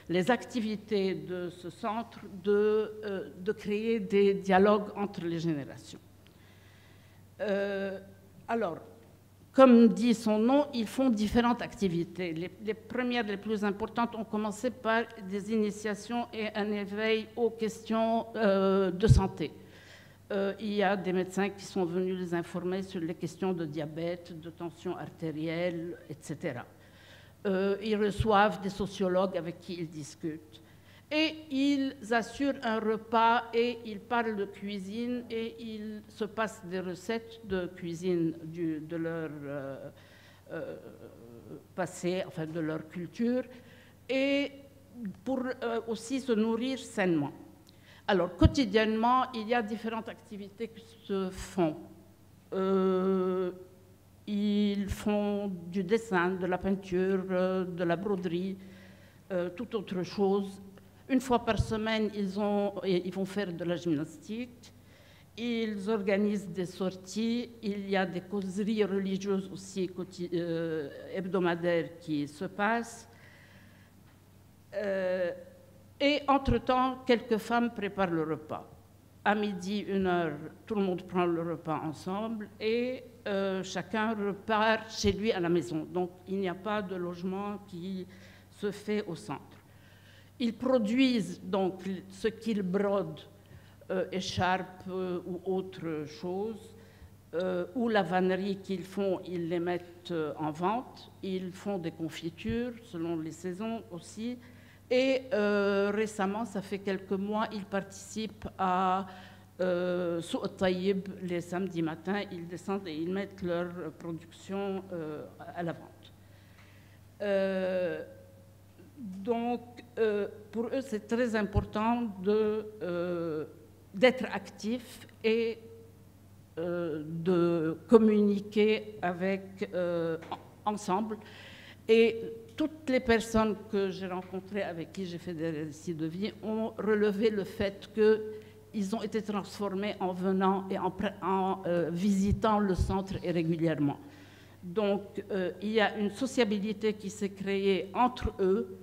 les activités de ce centre de créer des dialogues entre les générations. Alors, comme dit son nom, ils font différentes activités. Les premières, les plus importantes, ont commencé par des initiations et un éveil aux questions de santé. Il y a des médecins qui sont venus les informer sur les questions de diabète, de tension artérielle, etc. Ils reçoivent des sociologues avec qui ils discutent. Et ils assurent un repas et ils parlent de cuisine et ils se passent des recettes de cuisine de leur passé, enfin de leur culture, et pour aussi se nourrir sainement. Alors, quotidiennement, il y a différentes activités qui se font. Ils font du dessin, de la peinture, de la broderie, toute autre chose. Une fois par semaine, ils vont faire de la gymnastique. Ils organisent des sorties. Il y a des causeries religieuses aussi hebdomadaires qui se passent. Et entre-temps, quelques femmes préparent le repas. À midi, 1h, tout le monde prend le repas ensemble et chacun repart chez lui à la maison. Donc, il n'y a pas de logement qui se fait au centre. Ils produisent donc ce qu'ils brodent, écharpes ou autre chose, ou la vannerie qu'ils font, ils les mettent en vente. Ils font des confitures selon les saisons aussi. Et récemment, ça fait quelques mois, ils participent à Souq al-Tayyib les samedis matins. Ils descendent et ils mettent leur production à la vente. Donc, pour eux, c'est très important d'être actifs et de communiquer ensemble. Et toutes les personnes que j'ai rencontrées, avec qui j'ai fait des récits de vie, ont relevé le fait qu'ils ont été transformés en venant et en visitant le centre régulièrement. Donc, il y a une sociabilité qui s'est créée entre eux.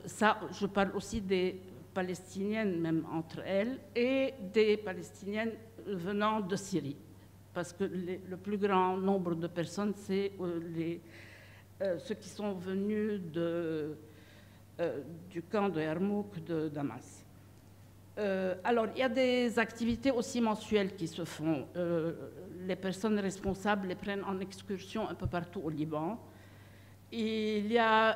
Ça, je parle aussi des Palestiniennes, même entre elles, et des Palestiniennes venant de Syrie. Parce que le plus grand nombre de personnes, c'est ceux qui sont venus du camp de Yarmouk, de Damas. Alors, il y a des activités aussi mensuelles qui se font. Les personnes responsables les prennent en excursion un peu partout au Liban. Il y a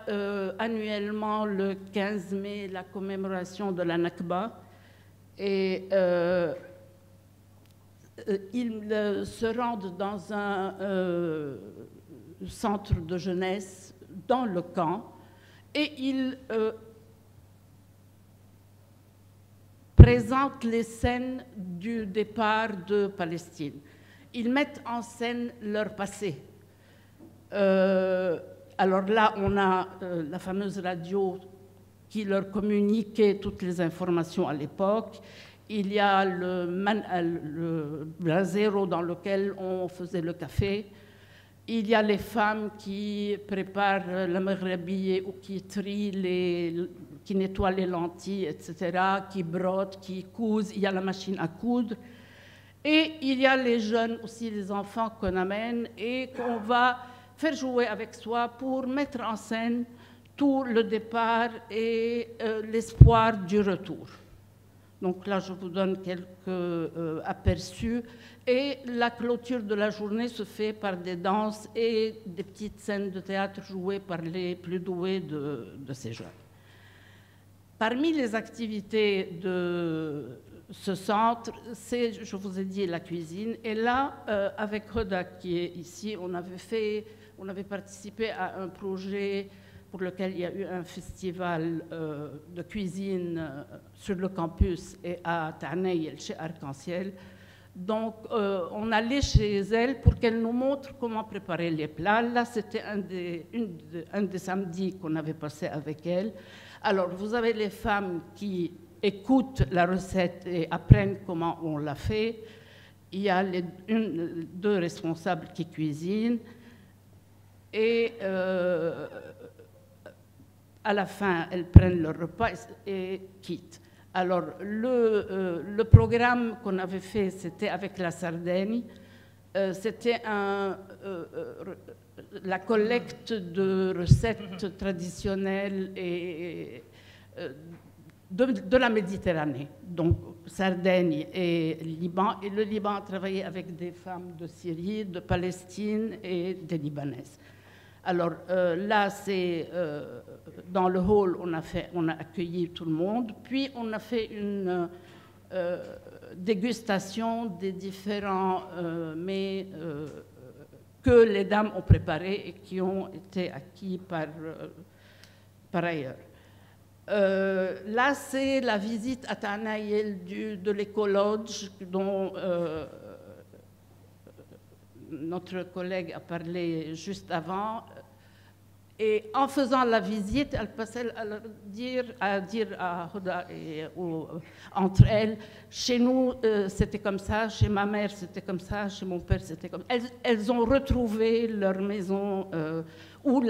annuellement le 15 mai la commémoration de la Nakba. Et ils se rendent dans un centre de jeunesse dans le camp et ils présentent les scènes du départ de Palestine. Ils mettent en scène leur passé. Alors là, on a la fameuse radio qui leur communiquait toutes les informations à l'époque. Il y a le brasero dans lequel on faisait le café. Il y a les femmes qui préparent la maghrebi ou qui trient, qui nettoient les lentilles, etc., qui brodent, qui cousent. Il y a la machine à coudre. Et il y a les jeunes aussi, les enfants qu'on amène et qu'on va faire jouer avec soi pour mettre en scène tout le départ et l'espoir du retour. Donc là, je vous donne quelques aperçus. Et la clôture de la journée se fait par des danses et des petites scènes de théâtre jouées par les plus doués de ces jeunes. Parmi les activités de ce centre, c'est, je vous ai dit, la cuisine. Et là, avec Hoda qui est ici, on avait participé à un projet pour lequel il y a eu un festival de cuisine sur le campus et à Taanayel, chez Arc-en-Ciel. Donc, on allait chez elle pour qu'elle nous montre comment préparer les plats. Là, c'était un des samedis qu'on avait passé avec elle. Alors, vous avez les femmes qui écoutent la recette et apprennent comment on l'a fait. Il y a deux responsables qui cuisinent. Et à la fin, elles prennent leur repas et quittent. Alors, le programme qu'on avait fait, c'était avec la Sardaigne. C'était la collecte de recettes traditionnelles et de la Méditerranée, donc Sardaigne et Liban. Et le Liban a travaillé avec des femmes de Syrie, de Palestine et des Libanaises. Alors là, c'est dans le hall, on a accueilli tout le monde, puis on a fait une dégustation des différents mets que les dames ont préparés et qui ont été acquis par ailleurs. Là, c'est la visite à Taanayel de l'écologe dont notre collègue a parlé juste avant. Et en faisant la visite, elle passait à dire à Hoda entre elles, chez nous c'était comme ça, chez ma mère c'était comme ça, chez mon père c'était comme ça. Elles ont retrouvé leur maison ou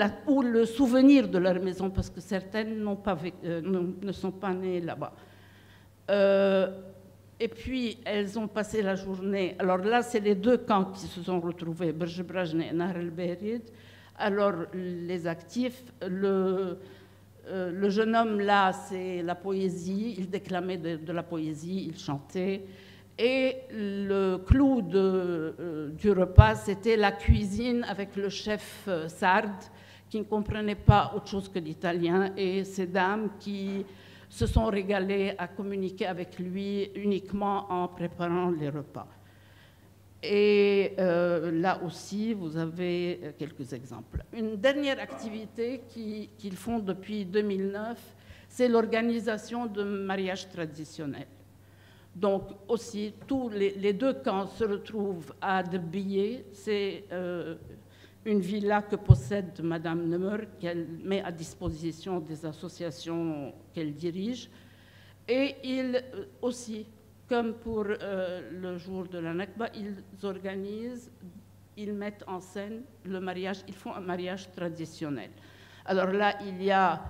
le souvenir de leur maison, parce que certaines ne sont pas nées là-bas. Et puis, elles ont passé la journée. Alors là, c'est les deux camps qui se sont retrouvés, Berj Brajne et Nahr el-Berid. Alors, les actifs, le jeune homme là, c'est la poésie. Il déclamait de la poésie, il chantait. Et le clou du repas, c'était la cuisine avec le chef Sard, qui ne comprenait pas autre chose que l'italien, et ces dames qui se sont régalées à communiquer avec lui uniquement en préparant les repas. Et là aussi, vous avez quelques exemples. Une dernière activité qu'ils font depuis 2009, c'est l'organisation de mariages traditionnels. Donc aussi, tous les deux camps se retrouvent à Debiye. C'est une villa que possède Madame Nemer, qu'elle met à disposition des associations qu'elle dirige. Et ils aussi, comme pour le jour de la Nakba, ils mettent en scène le mariage, ils font un mariage traditionnel. Alors là, il y a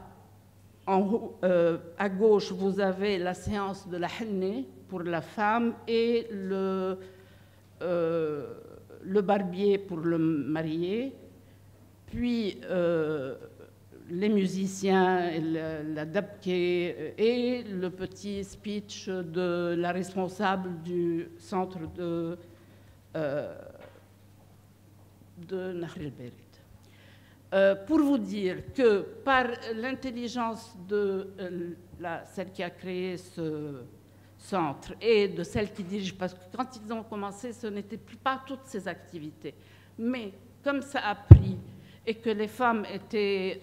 à gauche, vous avez la séance de la henné pour la femme et le barbier pour le marié, puis les musiciens, la dabke et le petit speech de la responsable du centre de Nahr el-Berid. Pour vous dire que par l'intelligence de celle qui a créé ce centre et de celle qui dirige, parce que quand ils ont commencé, ce n'était pas toutes ces activités. Mais comme ça a pris et que les femmes étaient,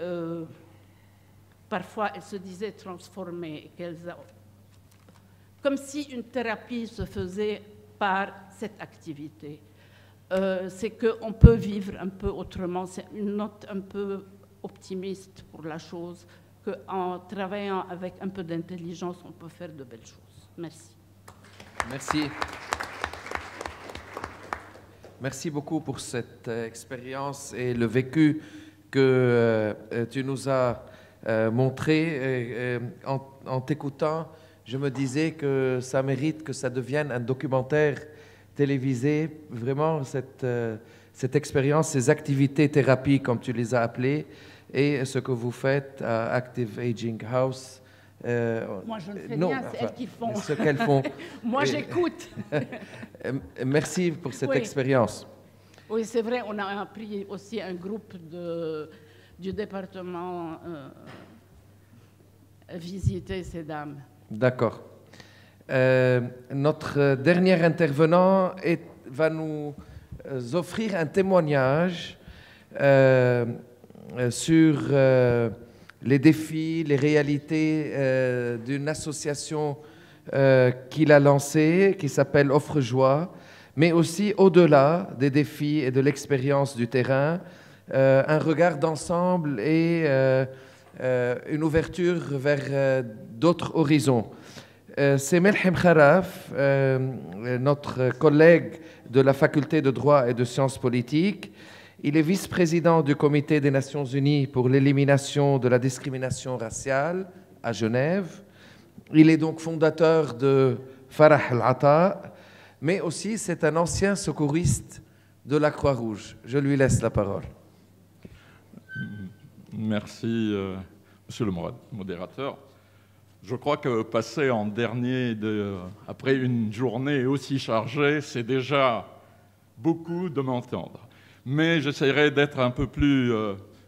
parfois elles se disaient transformées, comme si une thérapie se faisait par cette activité. C'est qu'on peut vivre un peu autrement, c'est une note un peu optimiste pour la chose, qu'en travaillant avec un peu d'intelligence, on peut faire de belles choses. Merci. Merci. Merci beaucoup pour cette expérience et le vécu que tu nous as montré. En t'écoutant, je me disais que ça mérite que ça devienne un documentaire télévisé. Vraiment, cette expérience, ces activités thérapie, comme tu les as appelées, et ce que vous faites à Active Aging House. Moi, je ne fais rien, c'est elles qui font. Ce qu'elles font. Moi, j'écoute. Merci pour cette expérience. Oui, c'est vrai, on a pris aussi un groupe du département visiter ces dames. D'accord. Notre dernier intervenant va nous offrir un témoignage sur les défis, les réalités d'une association qu'il a lancée, qui s'appelle Offre Joie, mais aussi au-delà des défis et de l'expérience du terrain, un regard d'ensemble et une ouverture vers d'autres horizons. C'est Melhem Kharaf, notre collègue de la faculté de droit et de sciences politiques. Il est vice-président du Comité des Nations Unies pour l'élimination de la discrimination raciale à Genève. Il est donc fondateur de Farah Al-Ata, mais aussi c'est un ancien secouriste de la Croix-Rouge. Je lui laisse la parole. Merci, monsieur le modérateur. Je crois que passer en dernier, après une journée aussi chargée, c'est déjà beaucoup de m'entendre. Mais j'essaierai d'être un peu plus,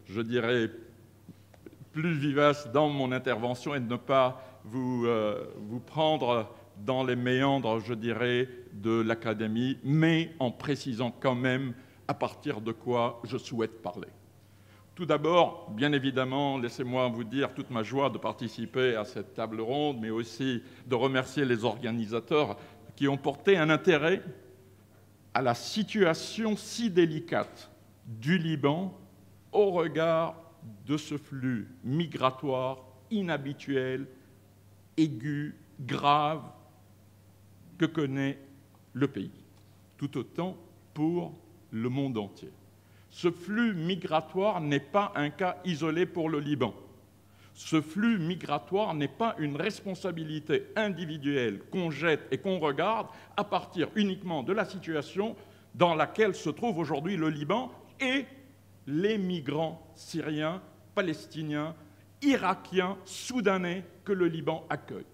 je dirais, plus vivace dans mon intervention et de ne pas vous prendre dans les méandres, je dirais, de l'académie, mais en précisant quand même à partir de quoi je souhaite parler. Tout d'abord, bien évidemment, laissez-moi vous dire toute ma joie de participer à cette table ronde, mais aussi de remercier les organisateurs qui ont porté un intérêt à la situation si délicate du Liban au regard de ce flux migratoire inhabituel, aigu, grave que connaît le pays, tout autant pour le monde entier. Ce flux migratoire n'est pas un cas isolé pour le Liban. Ce flux migratoire n'est pas une responsabilité individuelle qu'on jette et qu'on regarde à partir uniquement de la situation dans laquelle se trouve aujourd'hui le Liban et les migrants syriens, palestiniens, irakiens, soudanais que le Liban accueille.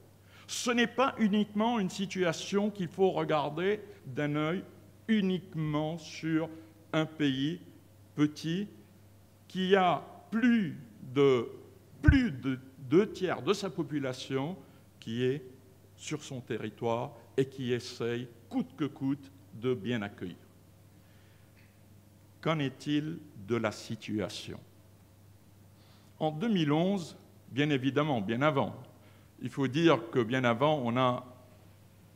Ce n'est pas uniquement une situation qu'il faut regarder d'un œil uniquement sur un pays petit qui a plus de 2/3 de sa population qui est sur son territoire et qui essaye coûte que coûte de bien accueillir. Qu'en est-il de la situation? En 2011, bien évidemment, bien avant, il faut dire que bien avant, on a,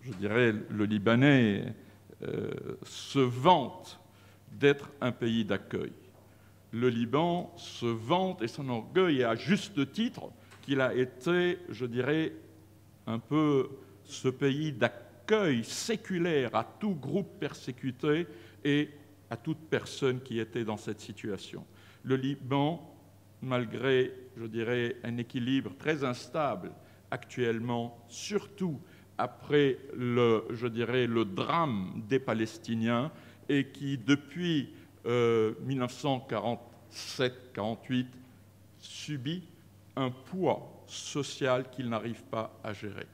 je dirais, le Libanais se vante d'être un pays d'accueil. Le Liban se vante et s'enorgueille, et à juste titre, qu'il a été, je dirais, un peu ce pays d'accueil séculaire à tout groupe persécuté et à toute personne qui était dans cette situation. Le Liban, malgré, je dirais, un équilibre très instable actuellement, surtout après je dirais, le drame des Palestiniens, et qui, depuis 1947-48, subit un poids social qu'il n'arrive pas à gérer.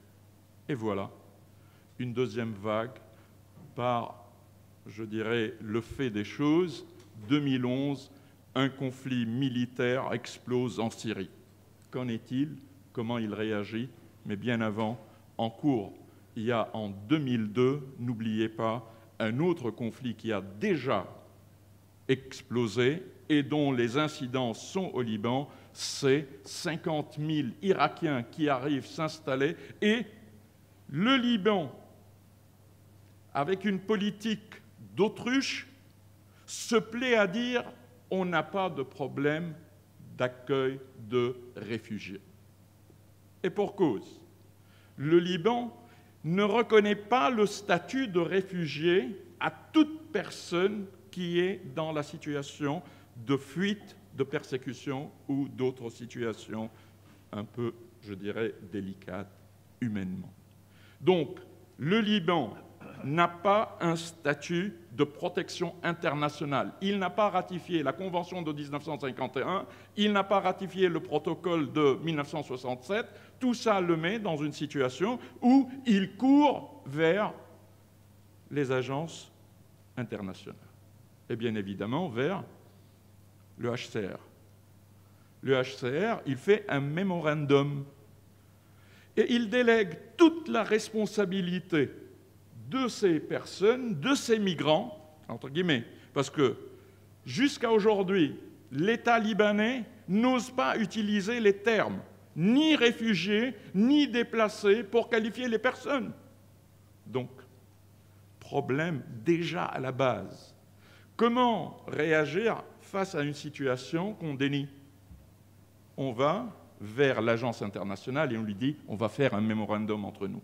Et voilà, une deuxième vague par, je dirais, le fait des choses. 2011, un conflit militaire explose en Syrie. Qu'en est-il? Comment il réagit? Mais bien avant, en cours, il y a en 2002, n'oubliez pas, un autre conflit qui a déjà explosé et dont les incidences sont au Liban, c'est 50 000 Irakiens qui arrivent s'installer et le Liban, avec une politique d'autruche, se plaît à dire on n'a pas de problème d'accueil de réfugiés. Et pour cause, le Liban ne reconnaît pas le statut de réfugié à toute personne qui est dans la situation de fuite, de persécution ou d'autres situations un peu, je dirais, délicates humainement. Donc, le Liban n'a pas un statut de protection internationale. Il n'a pas ratifié la Convention de 1951, il n'a pas ratifié le protocole de 1967. Tout ça le met dans une situation où il court vers les agences internationales. Et bien évidemment vers le HCR. Le HCR, il fait un mémorandum et il délègue toute la responsabilité de ces personnes, de ces migrants, entre guillemets, parce que jusqu'à aujourd'hui, l'État libanais n'ose pas utiliser les termes ni réfugiés, ni déplacés pour qualifier les personnes. Donc, problème déjà à la base. Comment réagir face à une situation qu'on dénie? On va vers l'agence internationale et on lui dit on va faire un mémorandum entre nous.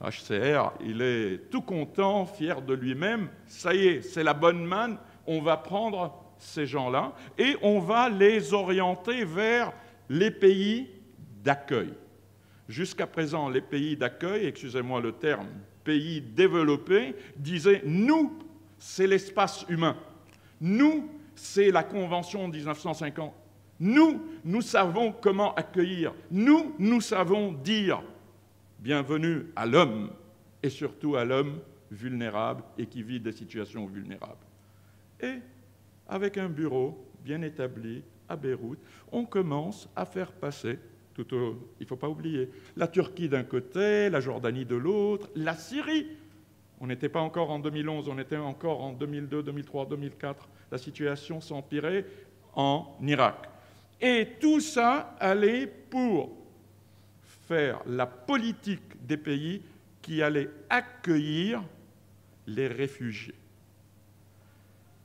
HCR, il est tout content, fier de lui-même, ça y est, c'est la bonne manne, on va prendre ces gens-là et on va les orienter vers les pays d'accueil. Jusqu'à présent, les pays d'accueil, excusez-moi le terme, pays développés, disaient nous, c'est l'espace humain. Nous, c'est la Convention de 1950. Nous savons comment accueillir. Nous savons dire bienvenue à l'homme, et surtout à l'homme vulnérable et qui vit des situations vulnérables. Et avec un bureau bien établi à Beyrouth, on commence à faire passer, il ne faut pas oublier, la Turquie d'un côté, la Jordanie de l'autre, la Syrie. On n'était pas encore en 2011, on était encore en 2002, 2003, 2004. La situation s'empirait en Irak. Et tout ça allait pour faire la politique des pays qui allaient accueillir les réfugiés.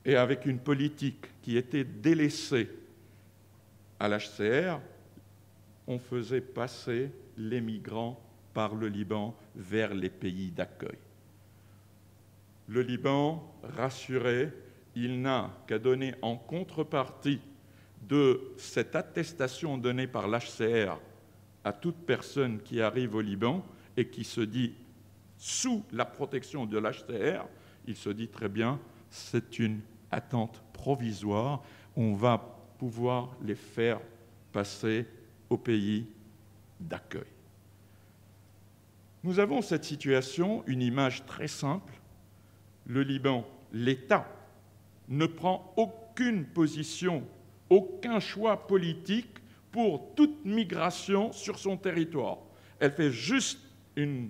Et avec une politique qui était délaissée à l'HCR, on faisait passer les migrants par le Liban vers les pays d'accueil. Le Liban, rassuré, il n'a qu'à donner en contrepartie de cette attestation donnée par l'HCR à toute personne qui arrive au Liban et qui se dit sous la protection de l'HCR, il se dit très bien, c'est une attente provisoire, on va pouvoir les faire passer au pays d'accueil. Nous avons cette situation, une image très simple. Le Liban, l'État, ne prend aucune position, aucun choix politique pour toute migration sur son territoire. Elle fait juste un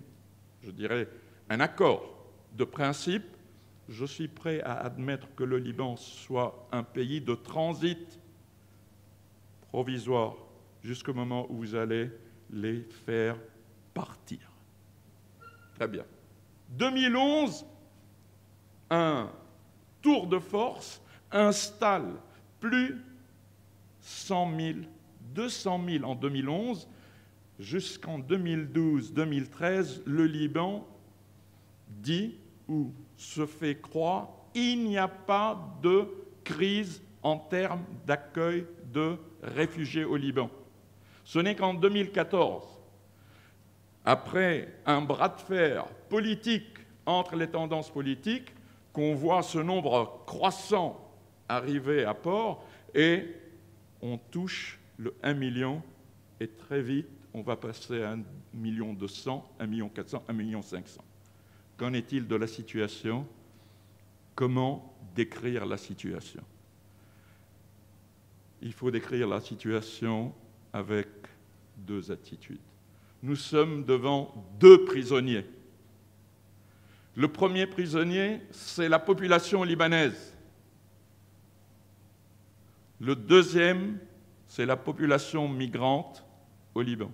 accord de principe. Je suis prêt à admettre que le Liban soit un pays de transit provisoire jusqu'au moment où vous allez les faire partir. Très bien. 2011, un tour de force installe plus 100 000, 200 000 en 2011, jusqu'en 2012-2013, le Liban dit ou se fait croire il n'y a pas de crise en termes d'accueil de réfugiés au Liban. Ce n'est qu'en 2014, après un bras de fer politique entre les tendances politiques, qu'on voit ce nombre croissant arriver à port et on touche le 1 million et très vite, on va passer à 1 200 000, 1 400 000, 1 500 000. Qu'en est-il de la situation? Comment décrire la situation? Il faut décrire la situation avec deux attitudes. Nous sommes devant deux prisonniers. Le premier prisonnier, c'est la population libanaise. Le deuxième, c'est la population migrante au Liban.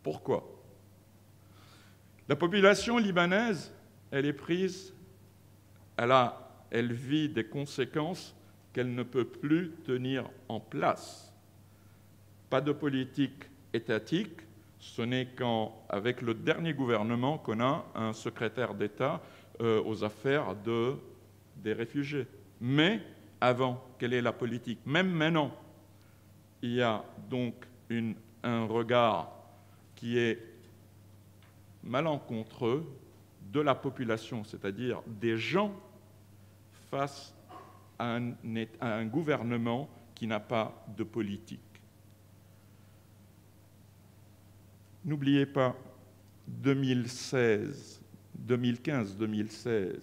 Pourquoi? La population libanaise, elle est prise, elle vit des conséquences qu'elle ne peut plus tenir en place. Pas de politique étatique, ce n'est qu'avec le dernier gouvernement qu'on a un secrétaire d'État aux affaires des réfugiés. Mais avant, quelle est la politique? Même maintenant, il y a donc un regard qui est malencontreux de la population, c'est-à-dire des gens face à un gouvernement qui n'a pas de politique. N'oubliez pas, 2015-2016,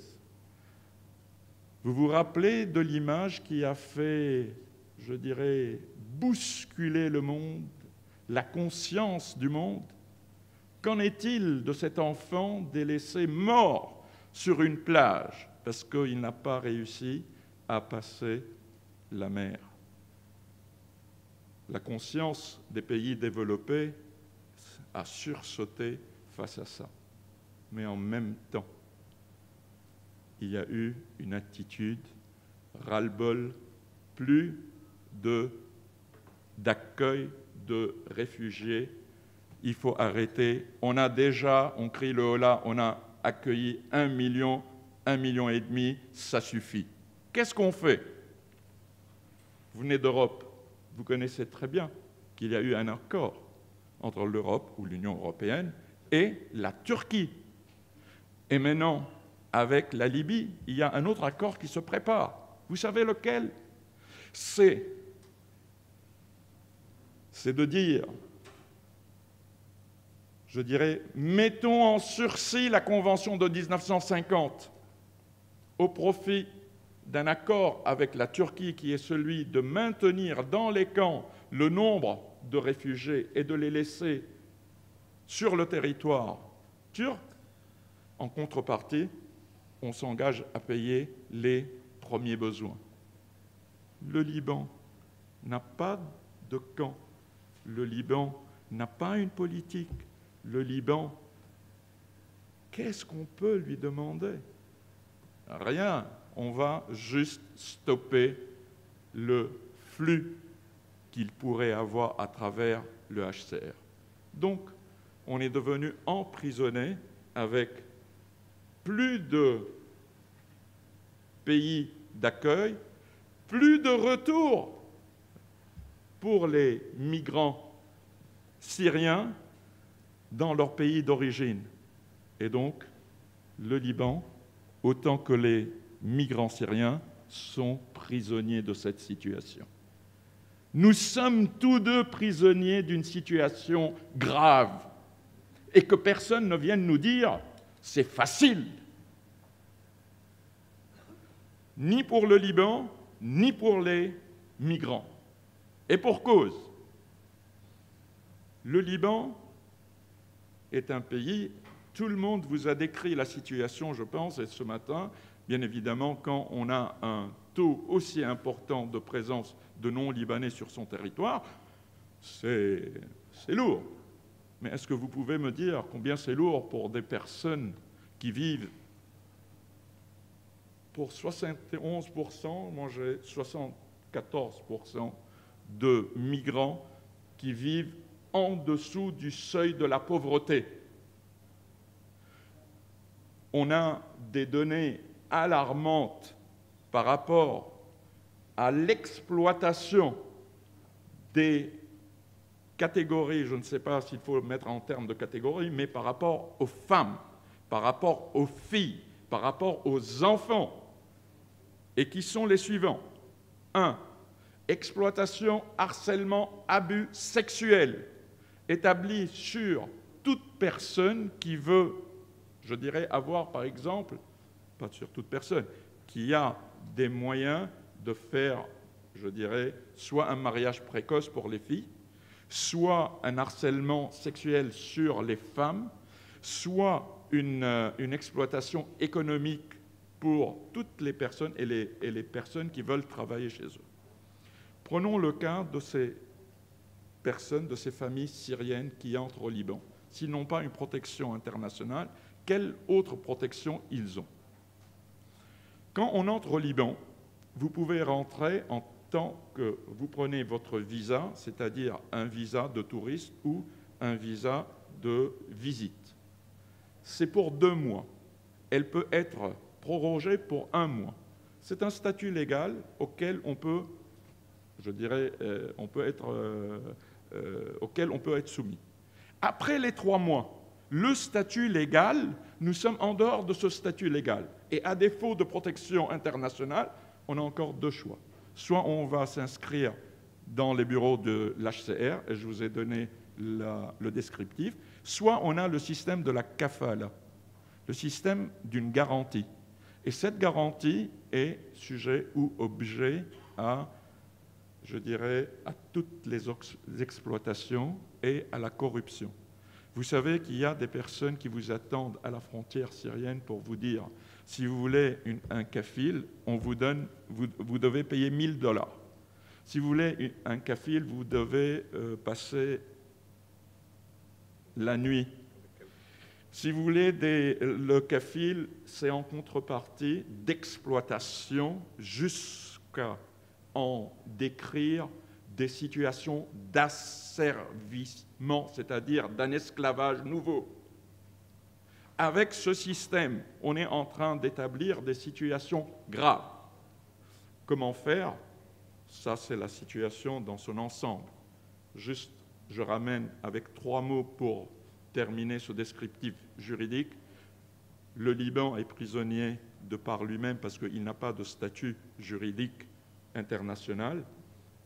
vous vous rappelez de l'image qui a fait, je dirais, bousculer le monde, la conscience du monde? Qu'en est-il de cet enfant délaissé mort sur une plage parce qu'il n'a pas réussi à passer la mer. La conscience des pays développés a sursauté face à ça. Mais en même temps, il y a eu une attitude ras-le-bol, plus d'accueil de réfugiés. Il faut arrêter. On crie le holà, on a accueilli 1 million, 1,5 million, ça suffit. Qu'est-ce qu'on fait? Vous venez d'Europe, vous connaissez très bien qu'il y a eu un accord entre l'Europe ou l'Union européenne et la Turquie. Et maintenant, avec la Libye, il y a un autre accord qui se prépare. Vous savez lequel? C'est de dire, je dirais, mettons en sursis la Convention de 1950 au profit d'un accord avec la Turquie qui est celui de maintenir dans les camps le nombre de réfugiés et de les laisser sur le territoire turc. En contrepartie, on s'engage à payer les premiers besoins. Le Liban n'a pas de camp. Le Liban n'a pas une politique. Le Liban, qu'est-ce qu'on peut lui demander? Rien. On va juste stopper le flux qu'il pourrait avoir à travers le HCR. Donc, on est devenu emprisonné avec plus de pays d'accueil, plus de retour pour les migrants syriens dans leur pays d'origine. Et donc, le Liban, autant que les migrants syriens, sont prisonniers de cette situation. Nous sommes tous deux prisonniers d'une situation grave et que personne ne vienne nous dire « c'est facile ». Ni pour le Liban, ni pour les migrants. Et pour cause. Le Liban est un pays, tout le monde vous a décrit la situation, je pense, et ce matin, bien évidemment, quand on a un taux aussi important de présence de non-libanais sur son territoire, c'est lourd. Mais est-ce que vous pouvez me dire combien c'est lourd pour des personnes qui vivent pour 71%, moi j'ai 74% de migrants qui vivent en dessous du seuil de la pauvreté. On a des données alarmantes par rapport à l'exploitation des catégories, je ne sais pas s'il faut le mettre en termes de catégories, mais par rapport aux femmes, par rapport aux filles, par rapport aux enfants, et qui sont les suivants. 1. Exploitation, harcèlement, abus sexuels, établis sur toute personne qui veut, je dirais, avoir, par exemple, pas sur toute personne, qui a des moyens de faire, je dirais, soit un mariage précoce pour les filles, soit un harcèlement sexuel sur les femmes, soit une exploitation économique pour toutes les personnes et les personnes qui veulent travailler chez eux. Prenons le cas de ces personnes, de ces familles syriennes qui entrent au Liban. S'ils n'ont pas une protection internationale, quelle autre protection ils ont? Quand on entre au Liban, vous pouvez rentrer en tant que vous prenez votre visa, c'est-à-dire un visa de touriste ou un visa de visite. C'est pour 2 mois. Elle peut être prorogée pour 1 mois. C'est un statut légal auquel on peut, je dirais, auquel on peut être soumis. Après les 3 mois, le statut légal, nous sommes en dehors de ce statut légal. Et à défaut de protection internationale, on a encore 2 choix. Soit on va s'inscrire dans les bureaux de l'HCR, et je vous ai donné le descriptif, soit on a le système de la kafala, le système d'une garantie. Et cette garantie est sujet ou objet à, je dirais, à toutes les exploitations et à la corruption. Vous savez qu'il y a des personnes qui vous attendent à la frontière syrienne pour vous dire, si vous voulez un kafil, on vous donne, vous devez payer $1000. Si vous voulez un kafil, vous devez passer la nuit. Si vous voulez le kafil, c'est en contrepartie d'exploitation jusqu'à en décrire des situations d'asservissement, c'est-à-dire d'un esclavage nouveau. Avec ce système, on est en train d'établir des situations graves. Comment faire? Ça, c'est la situation dans son ensemble. Juste, je ramène avec 3 mots pour terminer ce descriptif juridique. Le Liban est prisonnier de par lui-même parce qu'il n'a pas de statut juridique international.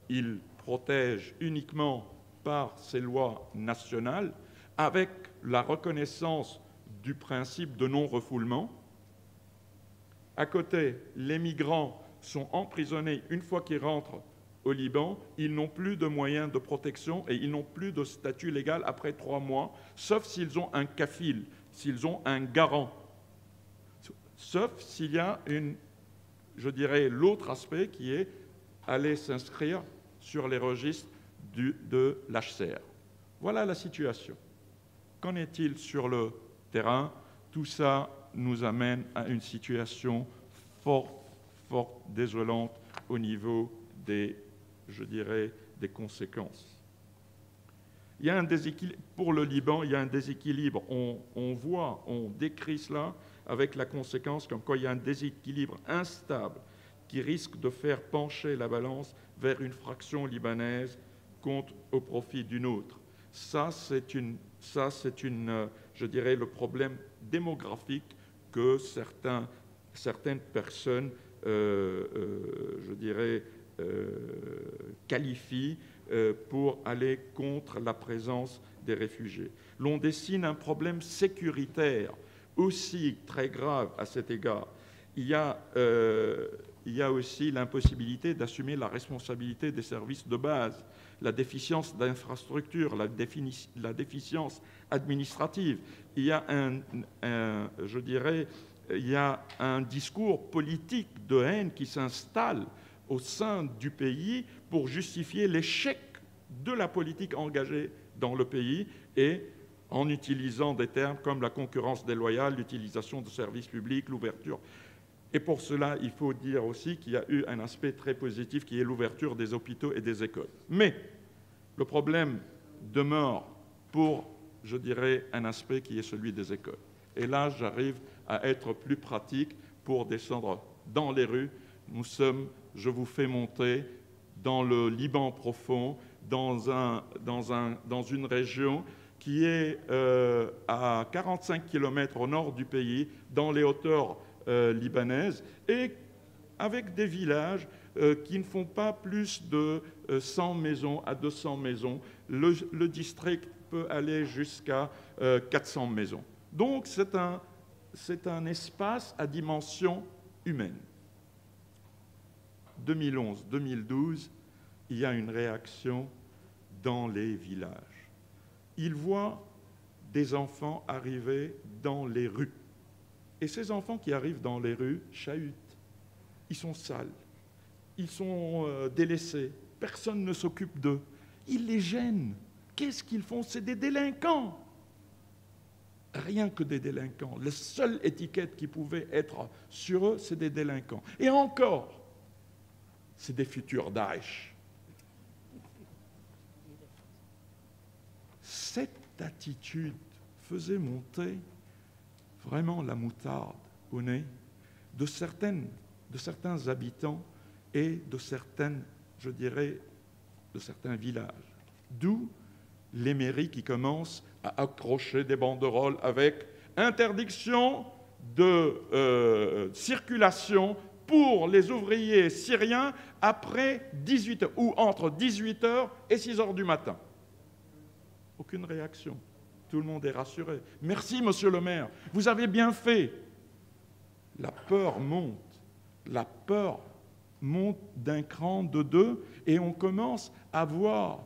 Il protège uniquement par ses lois nationales avec la reconnaissance du principe de non-refoulement. À côté, les migrants sont emprisonnés une fois qu'ils rentrent au Liban, ils n'ont plus de moyens de protection et ils n'ont plus de statut légal après 3 mois, sauf s'ils ont un kafil, s'ils ont un garant, sauf s'il y a l'autre aspect qui est aller s'inscrire sur les registres de l'HCR. Voilà la situation. Qu'en est-il sur le terrain? Tout ça nous amène à une situation fort désolante au niveau des conséquences. Il y a un déséquilibre, pour le Liban, il y a un déséquilibre. On décrit cela avec la conséquence comme quoi il y a un déséquilibre instable qui risque de faire pencher la balance vers une fraction libanaise au profit d'une autre. Ça, c'est le problème démographique que certaines personnes qualifie pour aller contre la présence des réfugiés. L'on dessine un problème sécuritaire aussi très grave à cet égard. Il y a aussi l'impossibilité d'assumer la responsabilité des services de base, la déficience d'infrastructures, la déficience administrative. Il y a un discours politique de haine qui s'installe au sein du pays pour justifier l'échec de la politique engagée dans le pays et en utilisant des termes comme la concurrence déloyale, l'utilisation de services publics, l'ouverture. Et pour cela, il faut dire aussi qu'il y a eu un aspect très positif qui est l'ouverture des hôpitaux et des écoles. Mais le problème demeure pour, un aspect qui est celui des écoles. Et là, j'arrive à être plus pratique pour descendre dans les rues. Je vous fais monter dans le Liban profond, dans une région qui est à 45 km au nord du pays, dans les hauteurs libanaises, et avec des villages qui ne font pas plus de 100 maisons à 200 maisons. Le district peut aller jusqu'à 400 maisons. Donc, c'est un espace à dimension humaine. 2011-2012, il y a une réaction dans les villages. Ils voient des enfants arriver dans les rues. Et ces enfants qui arrivent dans les rues chahutent. Ils sont sales. Ils sont délaissés. Personne ne s'occupe d'eux. Ils les gênent. Qu'est-ce qu'ils font? C'est des délinquants. Rien que des délinquants. La seule étiquette qui pouvait être sur eux, c'est des délinquants. Et encore, c'est des futurs Daesh. Cette attitude faisait monter vraiment la moutarde au nez de certains habitants et de certains villages. D'où les mairies qui commencent à accrocher des banderoles avec interdiction de circulation pour les ouvriers syriens après 18h ou entre 18h et 6h du matin. Aucune réaction. Tout le monde est rassuré. Merci, monsieur le maire. Vous avez bien fait. La peur monte. La peur monte d'un cran, de deux, et on commence à voir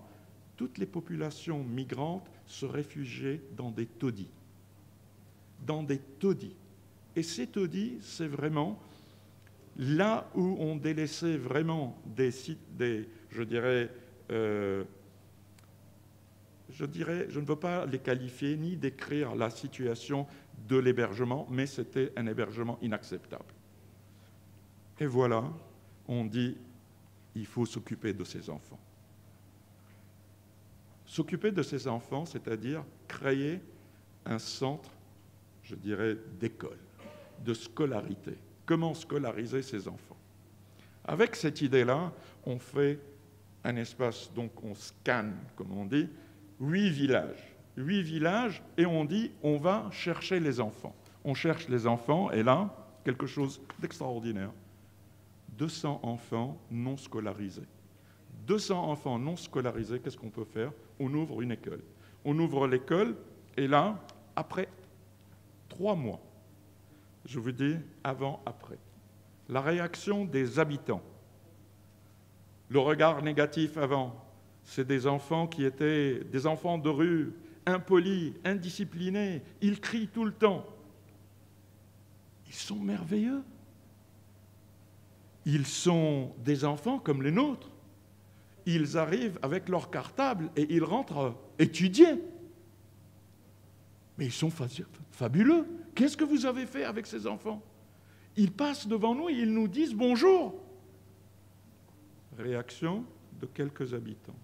toutes les populations migrantes se réfugier dans des taudis. Dans des taudis. Et ces taudis, c'est vraiment là où on délaissait vraiment des je ne veux pas les qualifier ni décrire la situation de l'hébergement, mais c'était un hébergement inacceptable. Et voilà, on dit, il faut s'occuper de ces enfants. S'occuper de ces enfants, c'est-à-dire créer un centre, je dirais, d'école, de scolarité. Comment scolariser ces enfants? Avec cette idée-là, on fait un espace, donc on scanne, comme on dit, 8 villages. 8 villages, et on dit, on va chercher les enfants. On cherche les enfants, et là, quelque chose d'extraordinaire. 200 enfants non scolarisés. 200 enfants non scolarisés, qu'est-ce qu'on peut faire? On ouvre une école. On ouvre l'école, et là, après 3 mois, je vous dis avant, après, la réaction des habitants, le regard négatif avant, c'est des enfants qui étaient des enfants de rue, impolis, indisciplinés, ils crient tout le temps. Ils sont merveilleux. Ils sont des enfants comme les nôtres. Ils arrivent avec leur cartable et ils rentrent étudier. Mais ils sont fabuleux. Qu'est-ce que vous avez fait avec ces enfants? Ils passent devant nous et ils nous disent bonjour. Réaction de quelques habitants.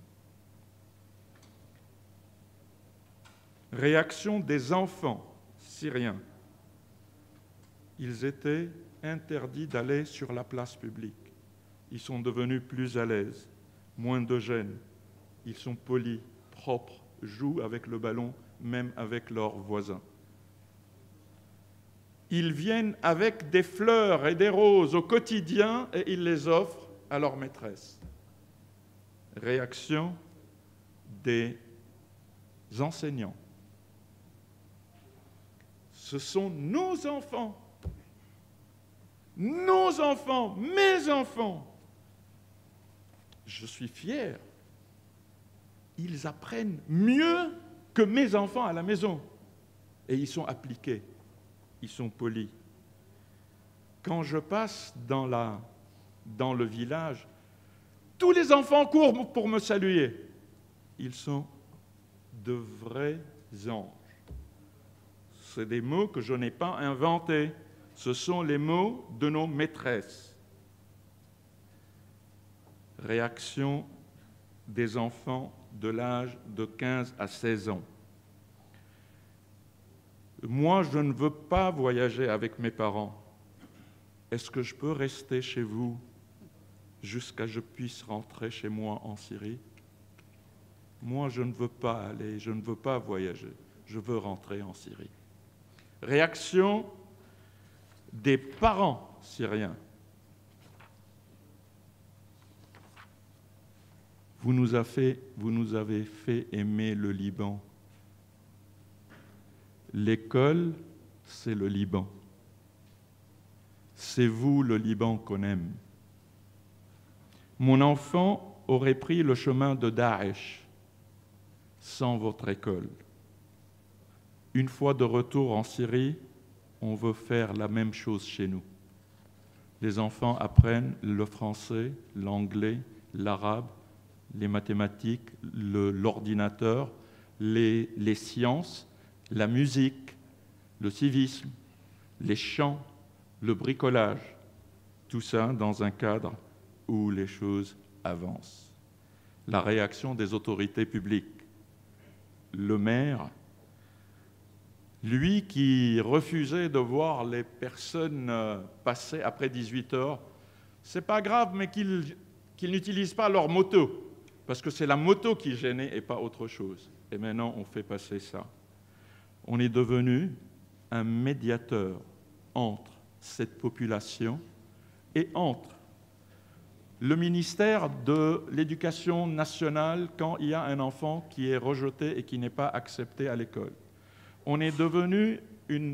Réaction des enfants syriens. Ils étaient interdits d'aller sur la place publique. Ils sont devenus plus à l'aise, moins de gêne. Ils sont polis, propres, jouent avec le ballon, même avec leurs voisins. Ils viennent avec des fleurs et des roses au quotidien et ils les offrent à leur maîtresse. Réaction des enseignants. Ce sont nos enfants, mes enfants. Je suis fier. Ils apprennent mieux que mes enfants à la maison. Et ils sont appliqués, ils sont polis. Quand je passe dans le village, tous les enfants courent pour me saluer. Ils sont de vrais anges. C'est des mots que je n'ai pas inventés. Ce sont les mots de nos maîtresses. Réaction des enfants de l'âge de 15 à 16 ans. Moi, je ne veux pas voyager avec mes parents. Est-ce que je peux rester chez vous jusqu'à ce que je puisse rentrer chez moi en Syrie? Moi, je ne veux pas aller, je ne veux pas voyager. Je veux rentrer en Syrie. Réaction des parents syriens. Vous nous avez fait aimer le Liban. L'école, c'est le Liban. C'est vous, le Liban, qu'on aime. Mon enfant aurait pris le chemin de Daesh sans votre école. Une fois de retour en Syrie, on veut faire la même chose chez nous. Les enfants apprennent le français, l'anglais, l'arabe, les mathématiques, l'ordinateur, les sciences, la musique, le civisme, les chants, le bricolage. Tout ça dans un cadre où les choses avancent. La réaction des autorités publiques. Le maire, lui qui refusait de voir les personnes passer après 18 heures, c'est pas grave, mais qu'ils n'utilisent pas leur moto, parce que c'est la moto qui gênait et pas autre chose. Et maintenant, on fait passer ça. On est devenu un médiateur entre cette population et entre le ministère de l'Éducation nationale quand il y a un enfant qui est rejeté et qui n'est pas accepté à l'école. On est devenu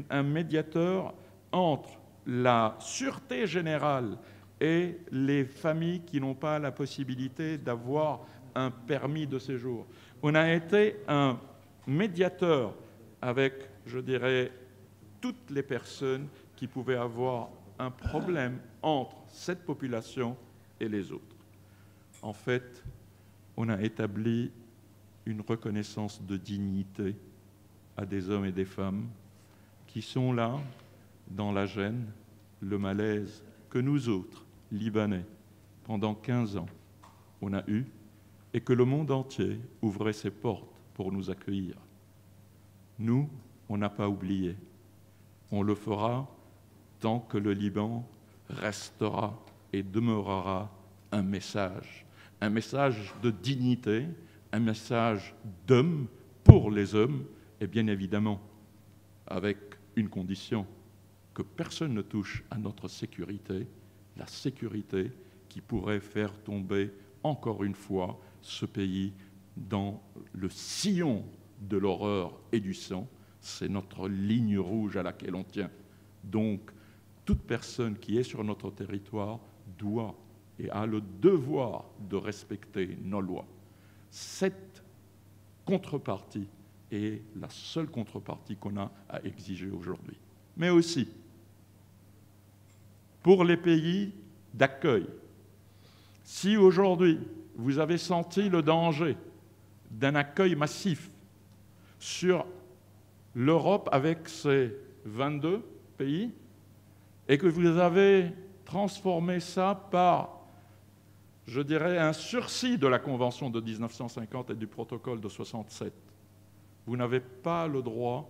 un médiateur entre la sûreté générale et les familles qui n'ont pas la possibilité d'avoir un permis de séjour. On a été un médiateur avec, je dirais, toutes les personnes qui pouvaient avoir un problème entre cette population et les autres. en fait, on a établi une reconnaissance de dignité à des hommes et des femmes qui sont là, dans la gêne, le malaise que nous autres, Libanais, pendant 15 ans, on a eu, et que le monde entier ouvrait ses portes pour nous accueillir. Nous, on n'a pas oublié. On le fera tant que le Liban restera et demeurera un message de dignité, un message d'homme pour les hommes, et bien évidemment, avec une condition, que personne ne touche à notre sécurité, la sécurité qui pourrait faire tomber encore une fois ce pays dans le sillon de l'horreur et du sang. C'est notre ligne rouge à laquelle on tient. Donc, toute personne qui est sur notre territoire doit et a le devoir de respecter nos lois. Cette contrepartie est la seule contrepartie qu'on a à exiger aujourd'hui. Mais aussi, pour les pays d'accueil, si aujourd'hui vous avez senti le danger d'un accueil massif sur l'Europe avec ses 22 pays, et que vous avez transformé ça par, je dirais, un sursis de la Convention de 1950 et du protocole de 67, vous n'avez pas le droit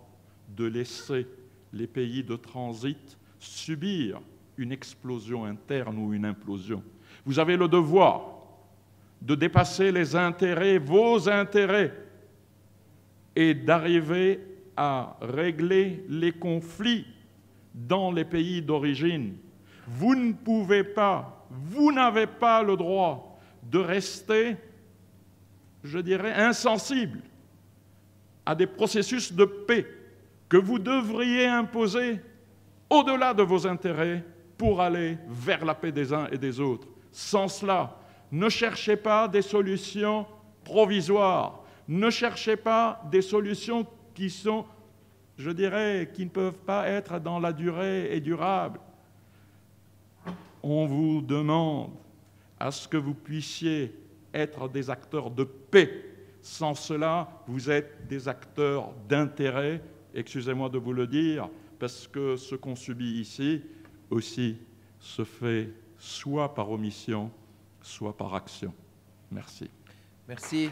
de laisser les pays de transit subir une explosion interne ou une implosion. Vous avez le devoir de dépasser les intérêts, vos intérêts, et d'arriver à régler les conflits dans les pays d'origine. Vous ne pouvez pas, vous n'avez pas le droit de rester, je dirais, insensible à des processus de paix que vous devriez imposer au-delà de vos intérêts pour aller vers la paix des uns et des autres. Sans cela, ne cherchez pas des solutions provisoires, ne cherchez pas des solutions qui sont, je dirais, qui ne peuvent pas être dans la durée et durables. On vous demande à ce que vous puissiez être des acteurs de paix. Sans cela, vous êtes des acteurs d'intérêt, excusez-moi de vous le dire, parce que ce qu'on subit ici aussi se fait soit par omission, soit par action. Merci. Merci.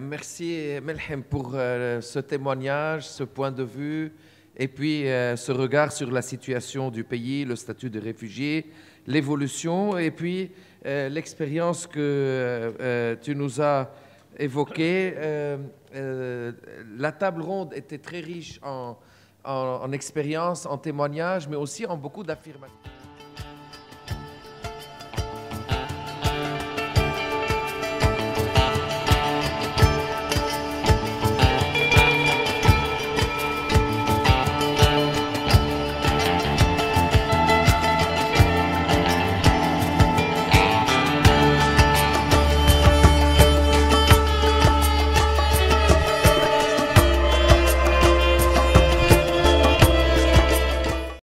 Merci Melhem pour ce témoignage, ce point de vue et puis ce regard sur la situation du pays, le statut de réfugié, l'évolution et puis l'expérience que tu nous as évoquée. La table ronde était très riche en expérience, en témoignages, mais aussi en beaucoup d'affirmations.